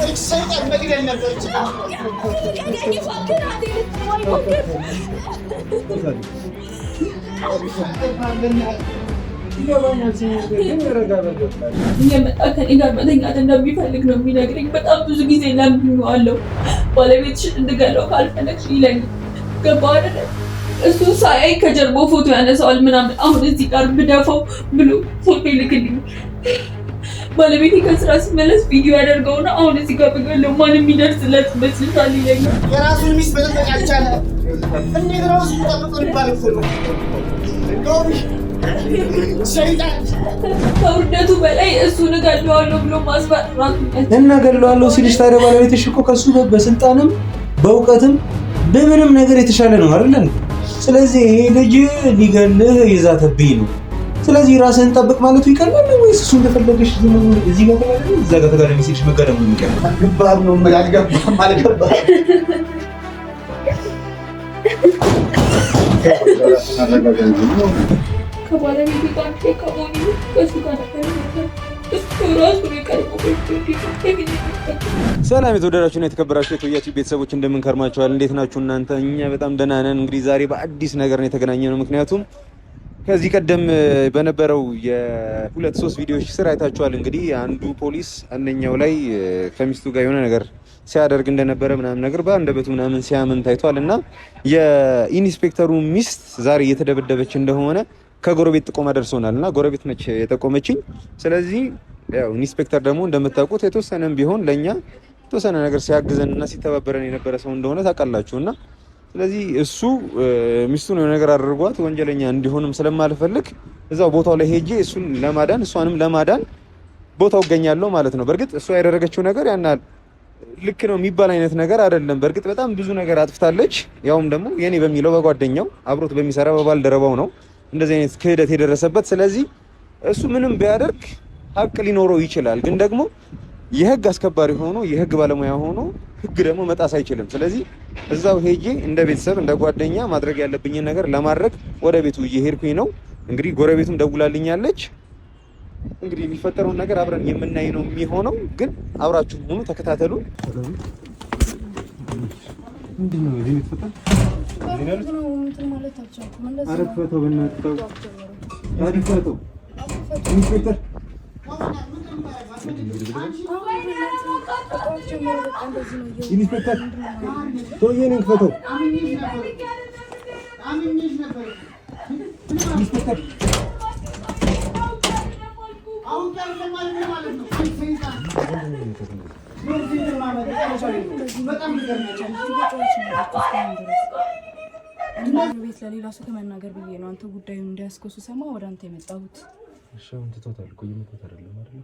الشيطان ما قدر نبرج يعني فكر هذه የመጣከኝ ጋር መተኛት እንደሚፈልግ ነው የሚነግረኝ። በጣም ብዙ ጊዜ ለምኜዋለሁ። ባለቤትሽን እንድገለው ካልፈለግሽ ይለኝ። ገባ አይደለ? እሱ ሳያይ ከጀርባው ፎቶ ያነሳዋል ምናምን። አሁን እዚህ ጋር ብደፋው ብሎ ፎቶ ይልክልኝ። ባለቤቴ ከስራ ሲመለስ ቪዲዮ ያደርገውና አሁን እዚህ ጋር ብገለው ማን የሚደርስለት ይመስልሻል ይለኛል። የራሱን ሚስት መጠበቅ ያልቻለ እንዴት ራሱ ተጠብቆ ይባላል እኮ ነው ከውርደቱ በላይ እሱን እገለዋለሁ ብሎ ማስፈራራት እና እገለዋለሁ ሲልሽ ታዲያ ባለቤትሽ እኮ ከሱ በስልጣንም በእውቀትም በምንም ነገር የተሻለ ነው አይደል? ስለዚህ ይሄ ልጅ ሊገልህ ይዛተብኝ ነው። ስለዚህ ራስህን ጠብቅ ማለቱ ይቀላል ወይስ እሱ እንደፈለገሽ እዚህ ጋር ተጋደም እዛ ጋር ተጋደም ሲልሽ መጋደም ነው የሚቀር? ግባብ ነው አልገባም አልገባም ከባለቤቴ ጋር ከሆነ ከሱ ጋር ሰላም የተወደዳችሁና የተከበራችሁ የቶያችሁ ቤተሰቦች እንደምን ከርማችኋል? እንዴት ናችሁ እናንተ? እኛ በጣም ደህና ነን። እንግዲህ ዛሬ በአዲስ ነገር ነው የተገናኘነው። ምክንያቱም ከዚህ ቀደም በነበረው የሁለት ሶስት ቪዲዮዎች ስር አይታችኋል። እንግዲህ አንዱ ፖሊስ አንደኛው ላይ ከሚስቱ ጋር የሆነ ነገር ሲያደርግ እንደነበረ ምናምን ነገር በአንደበቱ ምናምን ሲያምን ታይቷል። እና የኢንስፔክተሩ ሚስት ዛሬ እየተደበደበች እንደሆነ ከጎረቤት ጥቆማ ደርሶናል። እና ጎረቤት ነች የጠቆመችኝ። ስለዚህ ያው ኢንስፔክተር ደግሞ እንደምታውቁት የተወሰነም ቢሆን ለኛ የተወሰነ ነገር ሲያግዘንና ሲተባበረን የነበረ ሰው እንደሆነ ታውቃላችሁ። እና ስለዚህ እሱ ሚስቱን የሆነ ነገር አድርጓት ወንጀለኛ እንዲሆንም ስለማልፈልግ እዛው ቦታው ላይ ሄጄ እሱን ለማዳን እሷንም ለማዳን ቦታው እገኛለሁ ማለት ነው። በእርግጥ እሷ ያደረገችው ነገር ያናል ልክ ነው የሚባል አይነት ነገር አይደለም። በእርግጥ በጣም ብዙ ነገር አጥፍታለች። ያውም ደግሞ የኔ በሚለው በጓደኛው አብሮት በሚሰራ በባልደረባው ነው እንደዚህ አይነት ክህደት የደረሰበት። ስለዚህ እሱ ምንም ቢያደርግ ሀቅ ሊኖረው ይችላል። ግን ደግሞ የህግ አስከባሪ ሆኖ የህግ ባለሙያ ሆኖ ህግ ደግሞ መጣስ አይችልም። ስለዚህ እዛው ሄጄ እንደ ቤተሰብ እንደ ጓደኛ ማድረግ ያለብኝን ነገር ለማድረግ ወደ ቤቱ እየሄድኩኝ ነው። እንግዲህ ጎረቤቱም ደውላልኛለች። እንግዲህ የሚፈጠረውን ነገር አብረን የምናይ ነው የሚሆነው። ግን አብራችሁ ሆኑ፣ ተከታተሉ። ምንድነው እዚህ የተፈጠረው? ኢንስፔክተር ቶዬን ክፈተው። ኢንስፔክተር ቤት ለሌላ ሰው ከመናገር ብዬ ነው አንተ ጉዳዩን እንዲያስከው ስሰማ ወደ አንተ የመጣሁት። እሺ አሁን ትቶታል እኮ የመጣሁት አይደለም አይደል?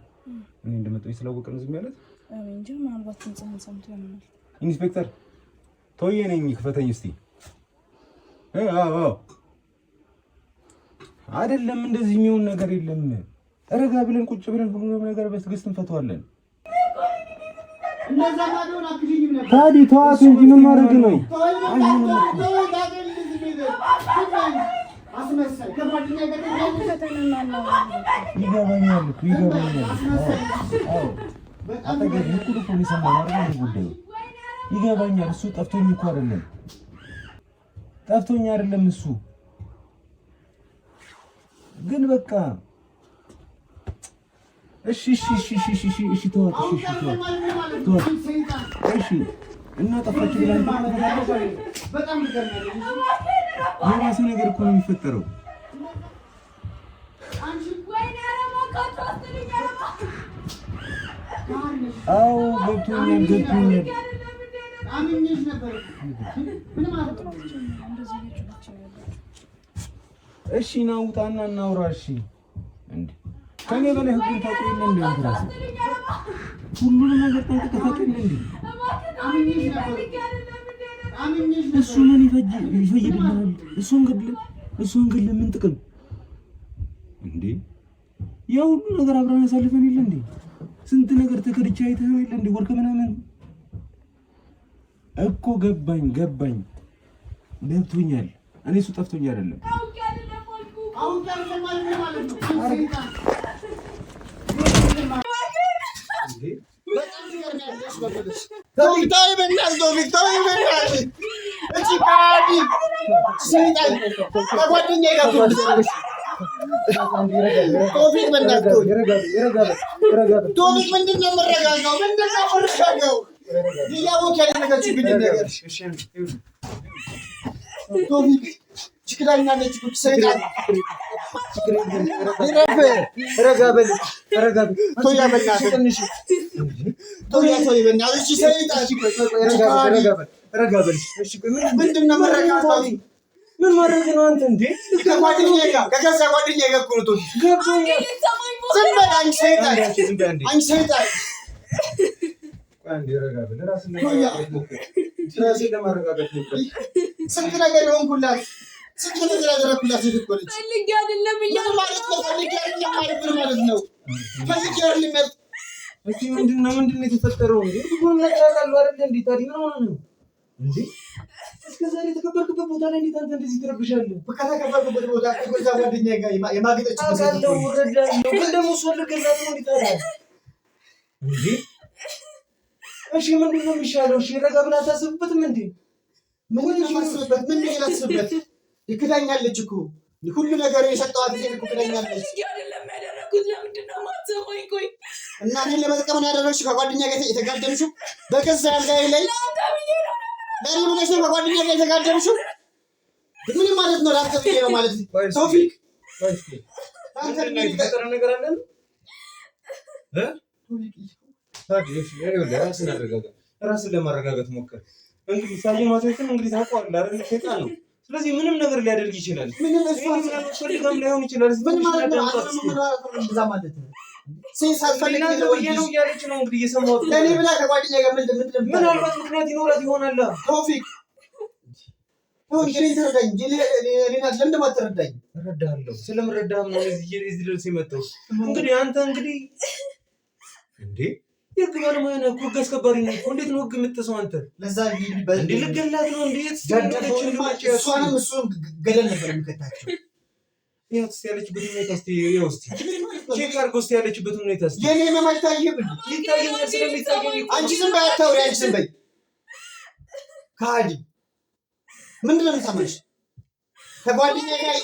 እኔ እንደመጣሁ ስላወቀ ነው ዝም ያለት እንጂ ምናልባት ትንጽህን ሰምቶ ይሆናል። ኢንስፔክተር ቶዬ ነኝ፣ ክፈተኝ እስቲ። አዎ አይደለም እንደዚህ የሚሆን ነገር የለም። ረጋ ብለን ቁጭ ብለን ሁሉንም ነገር በትዕግስት እንፈተዋለን። እንደዛ ማዶና አክሊም ነበር ታዲያ ተዋት እንጂ ምን ማድረግ ነው? አስመሰል ከጓደኛ ጋር ይገባኛል። አዎ አጠገብ ሁሉ ፖሊስ ማማር ጉዳዩ ይገባኛል። እሱ ጠፍቶኝ አይደለም እሱ ግን በቃ እሺ ተዋት። እሺ እና ጠፋች ብለን በጣም ይገርማል። የራሱ ነገር እኮ ነው የሚፈጠረው። አዎ ገብቶኛል። አምኜሽ ነበር። ምን ማለት ነው? እሺ ና ውጣና እናውራ። እሺ እንዴ ከኔ በላይ ህጉን ታውቂው እንዴ? እንትራስ ሁሉንም ነገር ጠንቅቀህ ታውቂው እንዴ? አምኜሽ ነበር። እሱ ምን ይፈይድልናል? እሱን ገድለ ምን ጥቅም እንዴ? ያ ሁሉ ነገር አብረን አሳልፈን የለ እንዴ? ስንት ነገር ተከድቻ አይተኸው የለ እንዴ? ወርቅ ምናምን እኮ ገባኝ ገብቶኛል። እኔ እሱ ጠፍቶኝ አይደለም። አሁን ማለት ነው ችግዳኛለች ሰይጣን ረጋበል ቶያ በእናትህ ቶያ በእናትህ እሺ ሰይጣን ረጋበል እሺ ምንድን ነው መረጋጋት ምን ማድረግ ነው አንተ እንዴ ከጓደኛዬ ጋር ከገዛ ጓደኛዬ ጋር እኮ ነው ገብቶኛል ዝም በል አንቺ ሰይጣን አንቺ ሰይጣን አንዴ ረጋበል ራስን ለማረጋጋት ሞክር ስንት ነገር ሆንኩላት ስንት ነገር አደረኩላት ልትቆልጭ ፈልጌ አይደለም ማለት ነው ፈልጌ አይደለም ማለት ነው ፈልጌ አይደለም እሺ ምንድነው የተፈጠረው እንዴ ሁሉም ነገር አውቃለሁ አይደል እንዴ ታዲያ ምን ሆነ ነው እንዴ እስከ ዛሬ የተከበርክበት ቦታ ላይ እንዴት አንተ እንደዚህ ትረብሻለህ ከተከበርክበት ቦታ ከዛ ጓደኛዬ ጋር የማገጠች አውቃለሁ ወረዳለሁ ግን ደግሞ ሶልከላት ነው እንዴ እንዴ እሺ ምንድነው የሚሻለው እሺ ረጋ ብላ ታስብበትም እንዴ ምን ይመስልበት ምን ይላስብበት ይክዳኛለች እኮ ሁሉ ነገር የሰጠዋት ጊዜ እኮ ክዳኛለች አይደለም ያደረኩት ለምንድን ነው የማትሰማኝ ቆይ እና እኔን ለመጥቀም ነው ያደረግሽው ከጓደኛ ጋር የተጋደምሽው በገዛ አልጋዬ ላይ ለኔ ብለሽ ነው ከጓደኛ ጋር የተጋደምሽው ምን ማለት ነው ላንተ ብዬ ነው ማለት ቶፊቅ አንተ የሚፈጠር ነገር አለ ራስን ለማረጋጋት ሞክር እንግዲህ ሳይማቶችን እንግዲህ ታውቀዋለህ አይደል ሸይጣን ነው ስለዚህ ምንም ነገር ሊያደርግ ይችላል ምንም ፈልገም ላይሆን ይችላል ምን ማለት ነው እንደዛ ማለት ነው ሲሳት ፈልግ ነው ያለች ነው እንግዲህ እየሰማሁት ለኔ ብላ ከጓደኛ ጋር ምናልባት ምክንያት ይኖራት ይሆናል ቶፊቅ ነው እንግዲህ ተረዳኝ ለኔና ለምን ማትረዳኝ እረዳለሁ ስለምረዳህ ነው እዚህ ድረስ የመጣው እንግዲህ አንተ እንግዲህ እንዴ የህግ ባለሙያ ነህ እኮ ህግ አስከባሪ ነህ እኮ እንዴት ነው ህግ የምትጥሰው አንተ ለዛ እንዴ ልገላት ነው እንዴት እሷንም እሱም ገደል ነበር የምከታቸው ያው ያለችበት ሁኔታ እስቲ ይወስቲ ቼክ አድርገው እስቲ ያለችበት ሁኔታ እስቲ የኔ መማይታየብ ይታየኛል ስለሚታየኝ አንቺ ዝም በይ አታውሪ አንቺ ዝም በይ ካዲ ምንድን ነው የምትሰማሽ ከጓደኛዬ ጋር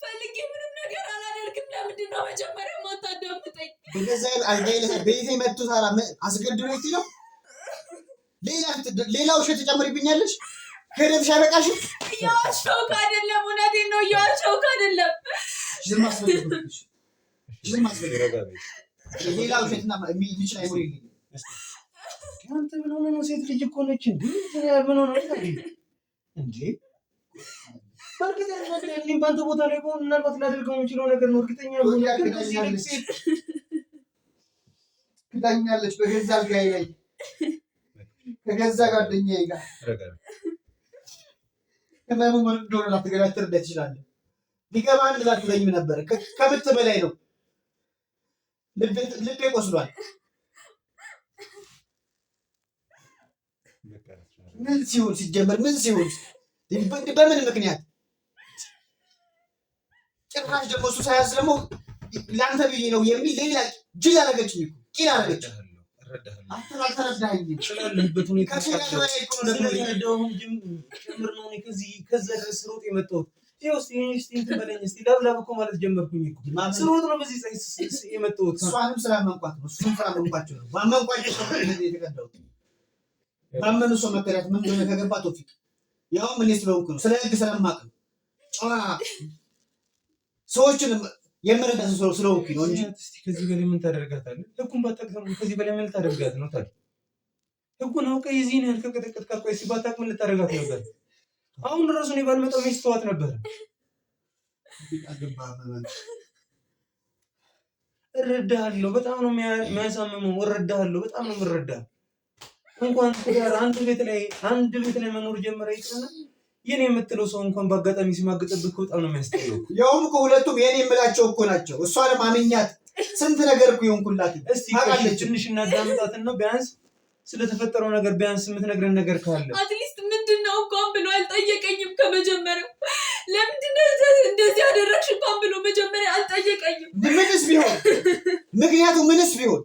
ፈልጌ ምንም ነገር አላደርግም ለምንድን ነው መጀመሪያ የማታዳምጠኝ በገዛ አልጋዬ ላይ ቤቴ መጥቶ ታራ አስገድዶኝ ነው ሌላ ውሸት ተጨምሪብኛለሽ ከደብሽ አይበቃሽም ያዋሸሁት አይደለም እውነቴን ነው ያዋሸሁት አይደለም ዝም አስፈልግሽ ዝም አስፈልግ ሌላ ውሸትና የሚችል አይሞሪ አንተ ምን ሆነ ነው ሴት ልጅ እኮ ነች እንዴ ምን ሆነ ነው እንዴ በርግጥ እኔም ባንተ ቦታ ላይ ሆነ ምናልባት ላደርገው የምችለው ነገር ነው እርግጠኛ ሆነ ክዳኛለች በገዛ አልጋዬ ላይ ከገዛ ጓደኛዬ ጋር ከማን ምን እንደሆነ ላትገላትር ትችላለህ ሊገባ አንድ ላትለኝም ነበር ከብት በላይ ነው ልቤ ቆስሏል ምን ሲሆን ሲጀመር ምን ሲሆን በምን ምክንያት ጭራሽ ደግሞ እሱ ሳያዝ ደግሞ ለአንተ ብዬ ነው የሚል ሌላ ጅል አደረገችኝ እኮ ቂል አደረገችኝ አልተረዳኸኝም ስላለህበት ሁኔታ ስለተረዳሁም ጭምር ነው ከዛ ድረስ ስሮጥ የመጣሁት ይኸው እስኪ እንትን በለኝ እስኪ ላብላብ እኮ ማለት ጀመርኩኝ እኮ ስሮጥ ነው በዚህ የመጣሁት እሷንም ስላመንኳት ነው እሱም ስላመንኳቸው ነው ባመንኳቸው ነው የተቀዳሁት ባመኑ ሰው መከራት ምን እንደሆነ ከገባ ቶፊቅ ያውም እኔ ስለሆንኩ ነው ስለ ህግ ስለማውቅ ነው ጨዋ ሰዎችን የምረዳ ሰው ስለሆንኩ ነው እንጂ ከዚህ በላይ ምን ታደርጋታለህ ህጉን ባታውቅ ከዚህ በላይ ምን ታደርጋት ነው ታዲያ ህጉን አውቀህ የዚህን ያህል ከቀጠቀጥካት ቆይ እስኪ ባታውቅ ምን ልታደርጋት ነበር አሁን ራሱ እኔ ባልመጣሁ ሚስት ተዋት ነበር እረዳሃለሁ በጣም ነው የሚያሳምመው እረዳሃለሁ በጣም ነው የምረዳህ እንኳን ትዳር አንድ ቤት ላይ መኖር ጀመረ ይቅርና የኔ የምትለው ሰው እንኳን በአጋጣሚ ሲማግጥብህ በጣም ነው የሚያስጠላው ያውም እኮ ሁለቱም የኔ የምላቸው እኮ ናቸው እሷንም አምኛት ስንት ነገር እኮ ይሆንኩላት እስቲ ታውቃለች ትንሽ እናዳምጣትና ቢያንስ ስለተፈጠረው ነገር ቢያንስ የምትነግረን ነገር ካለ አትሊስት ምንድነው እንኳን ብሎ አልጠየቀኝም ከመጀመሪያው ለምንድነው እንደዚህ ያደረግሽ እንኳን ብሎ መጀመሪያ አልጠየቀኝም ምንስ ቢሆን ምክንያቱ ምንስ ቢሆን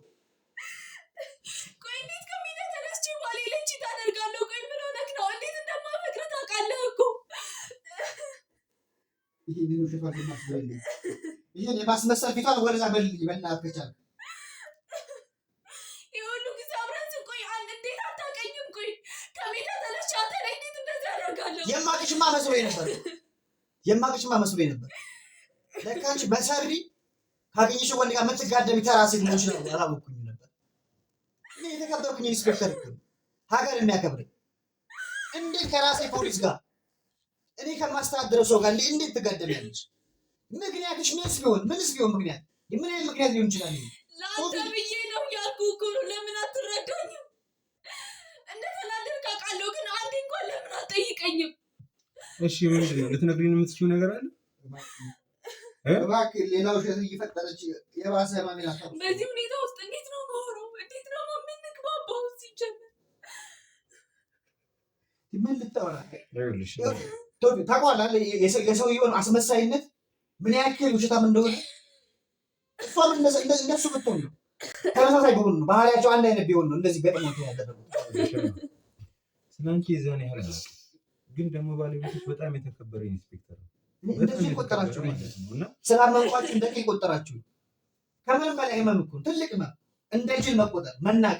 ይሄን ሽፋን ማስበልኝ ይሄን የማስመሰል ፊቷን ወደዛ በልልኝ በእናትህ ከቻልክ ይሁሉ ጊዜ አብረን ስንቆይ አንድ እንዴት አታውቀኝም? ቆይ ከሜዳ ተነስቼ አንተ ላይ እንዴት እንደዚህ አደርጋለሁ? የማቅሽማ መስሎኝ ነበር ለካ አንቺ በሰሪ ካገኘሽ ወንድ ጋር የምትጋደሚ ተራ ሴት መሆንሽ ነው አላወኩኝም ነበር። እኔ የተከበርኩኝ ኢንስፔክተር እኮ ሀገር የሚያከብረኝ እንዴት ከራሴ ፖሊስ ጋር እኔ ከማስተዳደረው ሰው ጋር እንዴት ትጋደሚያለሽ? ምክንያትሽ ምንስ ቢሆን ምክንያት ምን አይነት ምክንያት ሊሆን ይችላል? ለአንተ ብዬ ነው ያልኩህ እኮ ነው። ለምን አትረዳኝም? እንደተናደድክ አውቃለሁ፣ ግን አንዴ እንኳን ለምን አትጠይቀኝም? እሺ ምንድን ነው ልትነግሪኝ የምትችይው ነገር አለ? እባክህ ሌላው ሸት እየፈጠረች የባሰ ማሚና ታውቁ። በዚህ ሁኔታ ውስጥ እንዴት ነው የማወራው? እንዴት ነው የምንግባባው? ሲጀምር ምን ልታወራ ታውቃለህ? የሰውየውን አስመሳይነት ምን ያክል ውሸታም እንደሆነ እሷም እንደሱ ብትሆን ነው። ተመሳሳይ ቢሆን ነው ባህሪያቸው አንድ አይነት ቢሆን ነው እንደዚህ ገጥሞት ያደረጉት። ስለአንቺ የዛን ያህል ነው፣ ግን ደግሞ ባለቤቶች በጣም የተከበረ ኢንስፔክተር ነው። እንደዚህ ቆጠራችሁ ማለት ነው። እና ስላመንኳችሁ እንደዚህ ቆጠራችሁ። ከምንም በላይ ህመም እኮ ትልቅ ህመም፣ እንደ ጅል መቆጠር መናቅ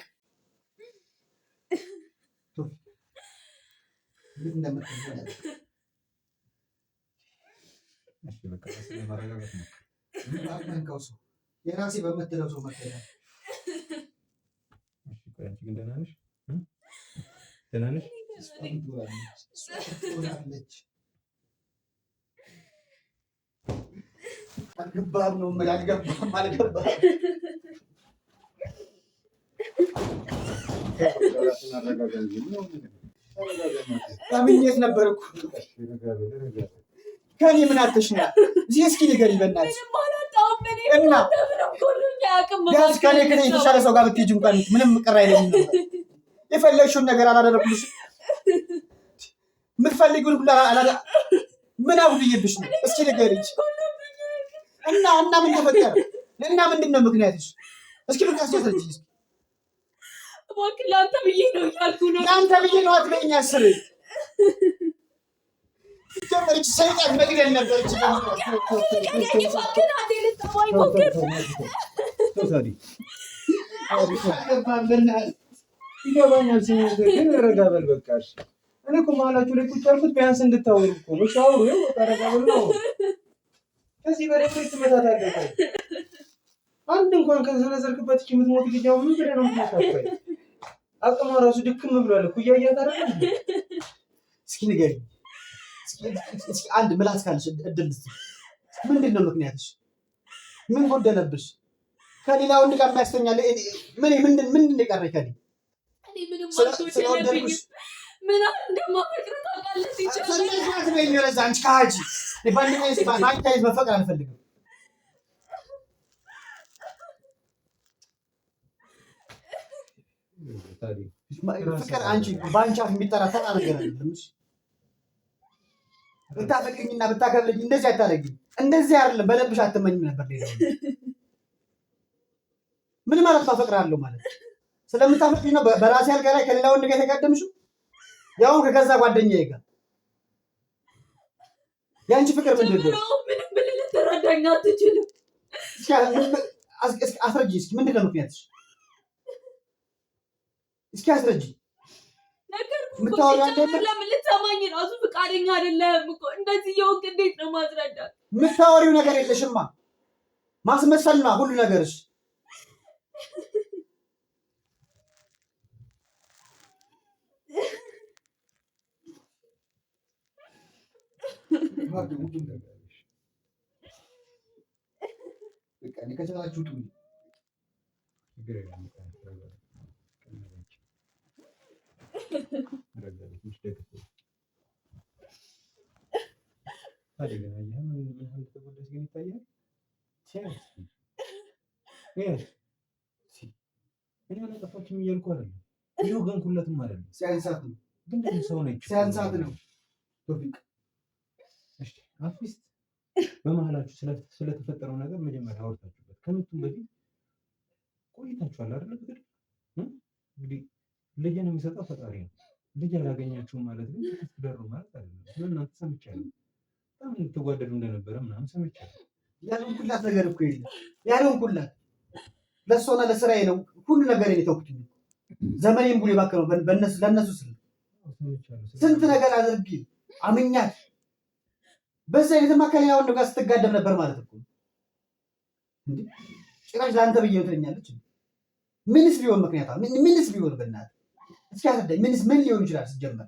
የራሴ በምትለው ሰው መከራ። ደህና ነሽ? ደህና ነሽ? አልገባህም ነው የምልህ። አልገባህም አምኜት ነበር እኮ። ከእኔ ምን አትሽ ነው? እዚህ እስኪ ንገሪኝ በእናትሽ። እና ቢያንስ ከእኔ የተሻለ ሰው ጋር ብትሄጂ እንኳን ምንም ቅር አይለኝም ነበር። የፈለግሽውን ነገር አላደረኩልሽም። የምትፈልጊውን ሁሉ ምን አጉድዬብሽ ነው? እስኪ ንገሪኝ። እና ምን ተፈጠረ? እና ምንድን ነው ምክንያትሽ? እስኪ ብታስያዘች እስኪ እባክህ ለአንተ ብዬ ነው እያልኩ ነው። ለአንተ ብዬ ነው አትበይኝ። አስር ጀመረች ሰይጣን መግደል ነበረች። ይገባኛል ሲነገር ግን ረጋ በል በቃ። እኔ እኮ መሀላችሁ ላይ ቁጭ ያልኩት ቢያንስ እንድታወሩ እኮ ነው። ሻወሩ ረጋ በል ነው። ከዚህ በላይ ትመታታለህ። አንድ እንኳን ከሰነዘርክበት የምትሞት ልጅ አሁን ምን ብለህ ነው የምታሳፍረኝ? አቅሟ ራሱ ድክም ብሏል እኮ እያያት አይደል? እስኪ ንገሪኝ። እስኪ አንድ ምላስ ካለሽ እድል እስኪ ምንድን ነው ምክንያትሽ? ምን ጎደለብሽ? ከሌላ ወንድ ጋር የሚያስተኛል ምንድን ነው የቀረኝ? ከእኔ ስለወደድኩሽ ምን እንደማፈቅር ታውቃለህ? ሲጀምር አንቺ ከሀጂ በአንድ መፈቅር አልፈልግም። ፍቅር አንቺ በአንቺ አፍ የሚጠራ ተራ ነገር አይደለም። ብታፈቅኝና ብታከብልኝ እንደዚህ አታደርጊም። እንደዚህ አይደለም። በለብሽ አትመኝም ነበር። ሌላ ምን ማለት ነው? አፈቅርሃለሁ ማለት ስለምታፈቅኝ ነው በራሴ አልጋ ላይ ከሌላ ወንድ ጋር የተጋደምሽው፣ ያውም ከገዛ ጓደኛዬ ጋር። የአንቺ ፍቅር ምንድን ነው? ምንም ብለህ ልትረዳኝ አትችልም። አስረጂ እስኪ ምንድን ነው ምክንያትሽ? እስኪ አስረጂ። ለምን ልትሰማኝ ራሱ ፈቃደኛ አይደለም እኮ። እንደዚህ የወንክ እንዴት ነው ማስረዳት? የምታወሪው ነገር የለሽማ። ማስመሰል ነው ሁሉ ነገርሽ። ከቻላችሁ ሲያንሳት ነው። አትሊስት በመሀላችሁ ስለተፈጠረው ነገር መጀመሪያ አውርታችሁበት ከምቱም በፊት ቆይታችኋል አይደል? እንግዲህ ልጅን የሚሰጠው ፈጣሪ ነው። ልጅ አላገኛችሁም ማለት ግን ትዳሩ ማለት አይደለም። ስለእናንተ ሰምቻለሁ። በጣም ትጓደዱ እንደነበረ ምናምን ሰምቻለሁ። ያልሆንኩላት ነገር እኮ የለም። ያልሆንኩላት ለእሷና ለስራዬ ነው ሁሉ ነገር የተውኩት። ዘመኔን ሙሉ የባከነው ለእነሱ ስል ስንት ነገር አድርጌ አምኛት በዛ አይነትማ ከሌላ ወንድ ጋር ስትጋደም ነበር ማለት እኮ። ጭራሽ ለአንተ ብዬ ትለኛለች። ምንስ ቢሆን ምክንያቷ ምንስ ቢሆን በእናትህ እስኪ አስረዳኝ። ምን ሊሆን ይችላል ሲጀመር?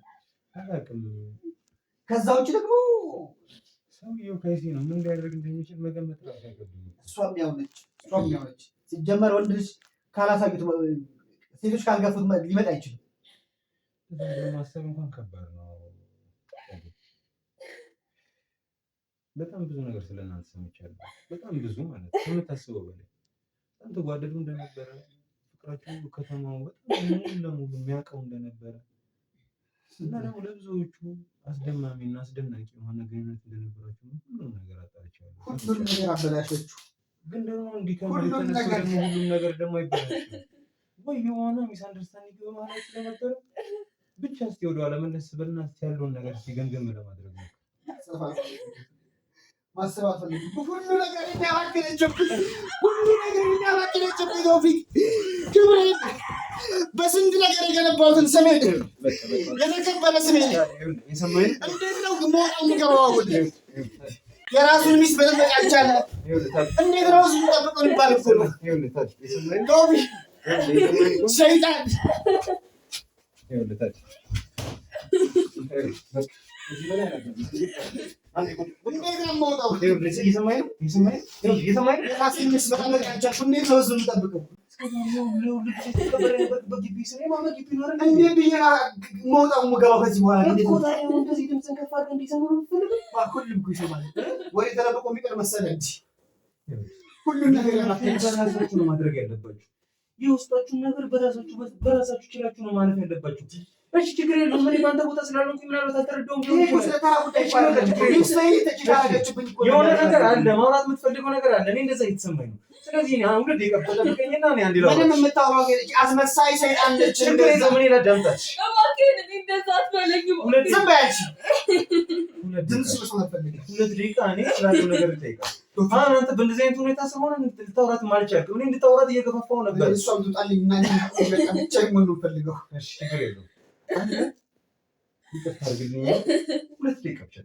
ከዛ ውጭ ደግሞ ሰውየው ከዚህ ነው ምን ሊያደርግ እንደሚችል መገመት ራሱ አይከብድም። እሷም ያው ነች ሲጀመር ወንድ ልጅ ካላሳዩት ሴቶች ካልገፉት ሊመጣ አይችልም። ማሰብ እንኳን ከባድ ነው። በጣም ብዙ ነገር ስለናንተ ሰምቻለሁ። በጣም ብዙ ማለት ከምታስበው በላይ በጣም ተጓደዱ እንደነበረ ፍቅራችሁ ከተማው በጣም ሙሉ ለሙሉ የሚያውቀው እንደነበረ እና ደግሞ ለብዙዎቹ አስደማሚና አስደናቂ የሆነ ግንኙነት እንደነበራችሁ ሁሉም ነገር አጣርቻለሁ። ሁሉም ነገር አበላሸችው። ግን ደግሞ እንዲከምር የተነሱ ደግሞ ሁሉም ነገር ደግሞ አይበላሽም ወይ የሆነ ሚስ አንደርስታንዲንግ በመሀላችሁ ስለነበረ ብቻ እስኪ ወደኋላ መለስ በልና ያለውን ነገር ሲገምገም ለማድረግ ነው። ማሰብ አልፈልግም። ሁሉ ነገር የሚያባክነችብኝ ቶፊቅ ክብሬን በስንት ነገር የገነባሁትን ስሜን የተከበረ ስሜን እንዴት ነው መውጣ የሚገባው? የራሱን ሚስት በደንብ ያልቻለ እንዴት ነው እሱ ጠብቆ የሚባል እኮ ነው ቶፊቅ ሰይጣን እንዴት ነው የምወጣው? የራሴን ሚስት በጣም ያልቻልኩ እንዴት ነው እሱ የምጠብቀው? እንዴት ብዬ መውጣው የምገባው ከዚህ በኋላ? ሁሉም እኮ ይሰማል። ወሬ ተደብቆ የሚቀር መሰለህ እንጂ ሁሉም ነገር በራሳችሁ ነው ማድረግ ያለባችሁ። የውስጣችሁን ነገር በራሳችሁ ችላችሁ ነው ማለት ያለባችሁ። እሺ ችግር የለውም። እኔ በአንተ ቦታ ስላልሆንኩኝ ምናልባት አልተረዳሁም ሊሆን ይችላል። የሆነ ነገር አለ፣ ማውራት የምትፈልገው ነገር አለ። እኔ እንደዛ እየተሰማኝ ነው። ስለዚህ አሁን ሁለት ደቂቃ ጠብቀኝና እኔ አንዴ ላውራ። ምንም የምታወራው አስመሳይ ሰይጣን ነች። ችግር የለውም። እኔ ላዳምጣሽ። ዝም በይ አንቺ። ሁለት ደቂቃ እኔ ስላለው ነገር ልጠይቃት። አሁን አንተ በእንደዚህ አይነት ሁኔታ ስለሆነ ልታወራት አልቻልክም። እኔ እንድታወራት እየገፋፋሁ ነበር። እሷም ትውጣልኝ እና ብቻዬን መሆን ነው የምፈልገው። እሺ ችግር የለውም። ይቅርታ አድርግልኝ። ሁለት ደቂቃ ብቻ።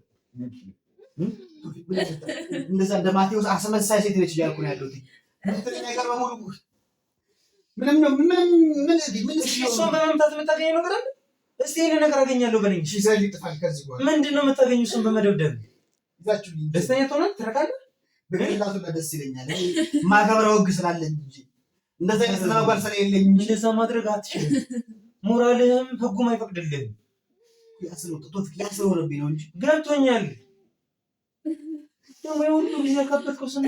እንደዛ እንደ ማቴዎስ አስመሳይ ሴት ነች እያልኩ ነው ያለሁት። ነገር በሙሉ እሷን በመምታት የምታገኘው ነገር አለ? እስቲ ይሄንን ነገር አገኛለሁ በለኝ። ምንድን ነው የምታገኘው? እሱን በመደብደብ ደስተኛ ትሆናለህ? ትረካለህ? በግላቱ ደስ ይለኛል። ማከብረው ህግ ስላለኝ እንጂ እንደዛ አይነት ተናጓር ስለሌለኝ እንደዛ ማድረግ አትችልም። ሞራልህም ህጉም አይፈቅድልህም። ያስረውረብኝ ነው እንጂ ገብቶኛል። ደግሞ የሁሉ ጊዜ ያካበትከው ስና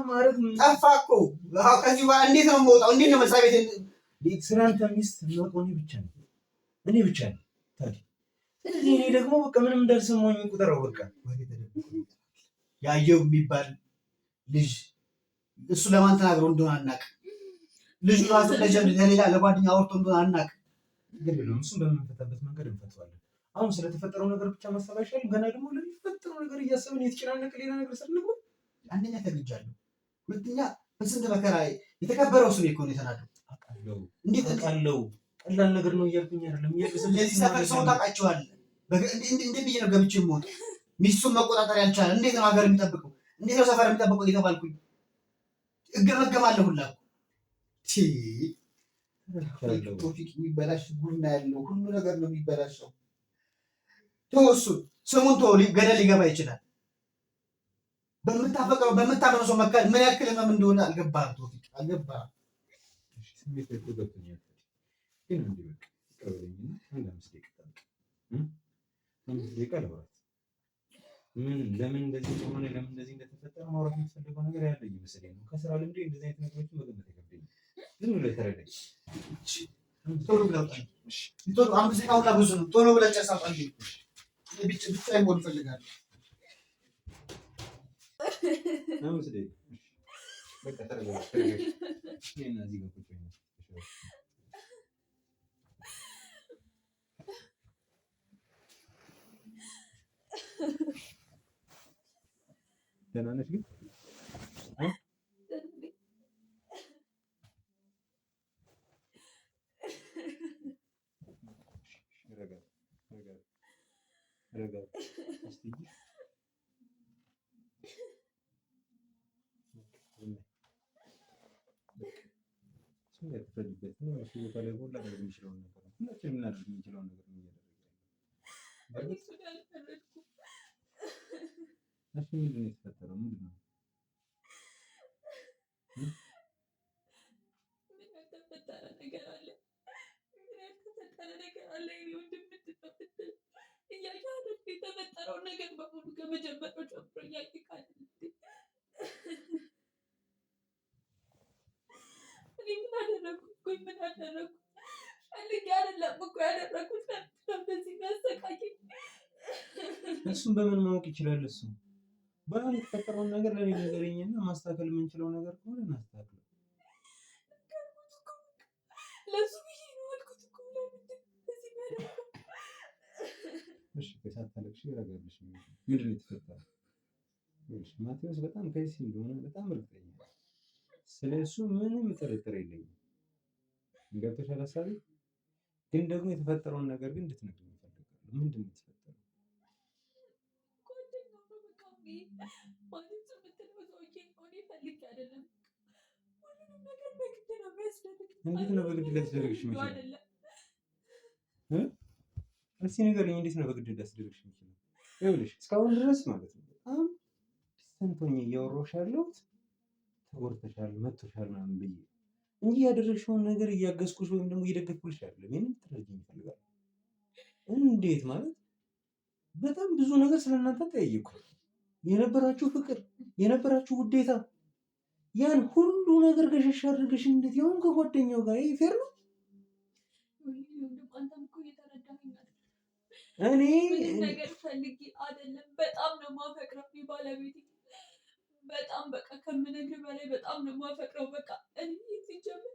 ማድረግ ጠፋ እኮ። ከዚህ በኋላ እንዴት ነው የምወጣው? እንዴት ነው መስሪያ ቤት ስላንተ ሚስት የማውቀው እኔ ብቻ ነኝ። ታዲያ ስለዚህ እኔ ደግሞ በቃ ምንም እንዳልሰማኝ ቁጥረው በቃ ያየው የሚባል ልጅ እሱ ለማን ተናግረው እንደሆነ አናውቅም። ልጁ ራሱ ለሌላ ለጓደኛ አውርቶ እንደሆነ አናውቅም። ግን እሱን በምንፈታበት መንገድ እንፈታዋለን። አሁን ስለተፈጠረው ነገር ብቻ ማሰብ አይሻልም? ገና ደግሞ ለሚፈጠረው ነገር እያሰብን የተጨናነቀ ሌላ ነገር ስንል አንደኛ ተግጃለሁ፣ ሁለተኛ በስንት መከራ የተከበረው ስሜ እኮ ነው የተናደው። እንዴት አውቃለሁ? ቀላል ነገር ነው እያልኩኝ አይደለም። የዚህ ሰፈር ሰው ታውቃቸዋለህ። እንዴት ብዬ ነው ገብቼ የምወጣው? ሚስቱን መቆጣጠር ያልቻለ እንዴት ነው ሀገር የሚጠብቀው? እንዴት ነው ሰፈር የሚጠብቀው እየተባልኩኝ እገመገማለሁ ሁላ። ቶፊቅ የሚበላሽ ጉና ያለው ሁሉ ነገር ነው የሚበላሸው። እሱን ስሙን ገደል ሊገባ ይችላል። በምታፈቅረው በምታምነው ሰው መካከል ምን ያክል ህመም እንደሆነ አልገባህም ቶፊቅ፣ አልገባህም። ለምን እንደዚህ ሆነ፣ ለምን እንደዚህ እንደተፈጠረ ማውራት የምትፈልገው ነገር ያለ ይመስለኝ ነው። ከስራ ልምዴ እንደዚህ አይነት ነገሮችን መገመት ይከብደኛል። ዝም ብለህ ተረዳኝ። ቶሎ ብለህ አምስት ደቂቃ ብዙ ነው። ቶሎ ብለህ ጨርሳታል። ብቻ ይሞል እፈልጋለሁ። አምስት ደቂቃ በቃ ተረጋጋ። ይሄን እዚህ ጋር ቁጭ ነው። ደህና ነሽ ግን? ያትፈልበት ነው እሱ ቦታ ላይ ሁላ ነገር የሚችለውን ነገር ነው። ሁላችንም እናደርግ የሚችለውን ነገር ነው እያደረገ ያለው። እሺ ምንድን ነው የተፈጠረው? ምንድን ነው ምን ያልተፈጠረ ነገር አለ? ምን ያልተፈጠረ ነገር አለ? እኔ ወንድም ምትጠፍት እያያደር የተፈጠረውን ነገር በሙሉ ከመጀመሪያው ጀምሮ እያይቃል። እኔ ምን አደረኩት? ቆይ ምን አደረኩት? ፈልጌ አይደለም እኮ ያደረኩት። በዚህ የሚያሰቃየኝ እሱን በምን ማወቅ ይችላል? እሱ በአሁን የተፈጠረውን ነገር ለኔ ነገረኝና ማስተካከል የምንችለው ነገር ከሆነ እናስተካክለው። ለሱ ብዬ ነው አልኩት እኮ ለምንድን በዚህ የሚያደርገው? እሺ ሳታለቅሽ ረጋብሽ። ምንድን ነው የተፈጠረው? ማቴዎስ በጣም ከይሲ እንደሆነ በጣም እርግጠኛ ነኝ። ስለሱ ምንም ጥርጥር የለኝም። ገብቶሻል ሀሳቤ? ግን ደግሞ የተፈጠረውን ነገር ግን እንድትነግሪኝ እፈልጋለሁ። ምንድን ነው የተፈጠረው? ጓደኛው ነው በቃ ማለት የምትለው ሰውዬ ነው። እኔ ፈልጌ አይደለም። ሁሉንም ነገር በግድ ነው የሚያስደርግ። እንዴት ነው በግድ ሊያስደርግሽ የሚችለው? እስኪ ንገሪኝ፣ እንዴት ነው በግድ ሊያስደርግሽ የሚችለው? ይኸውልሽ እስካሁን ድረስ ማለት ነው በጣም ሰንቶኝ እያወራሁሽ ያለሁት ተጎድተሻል፣ መጥቶሻል ምናምን ብዬ እንጂ ያደረግሽውን ነገር እያገዝኩሽ ወይም ደግሞ እየደገፍኩልሽ አይደለም። ይሄንን ትረጂኝ ይፈልጋል። እንዴት ማለት በጣም ብዙ ነገር ስለእናንተ ጠየቅኩ። የነበራችሁ ፍቅር፣ የነበራችሁ ውዴታ፣ ያን ሁሉ ነገር ገሸሽ አድርገሽ እንዴት ያሁን ከጓደኛው ጋር ይሄ ፌር ነው? እኔ ነገር ፈልጌ አይደለም። በጣም ነው የማፈቅረው ባለቤቴ። በጣም በቃ ከምነግር በላይ በጣም ነው የማፈቅረው። በቃ እኔ ሲጀምር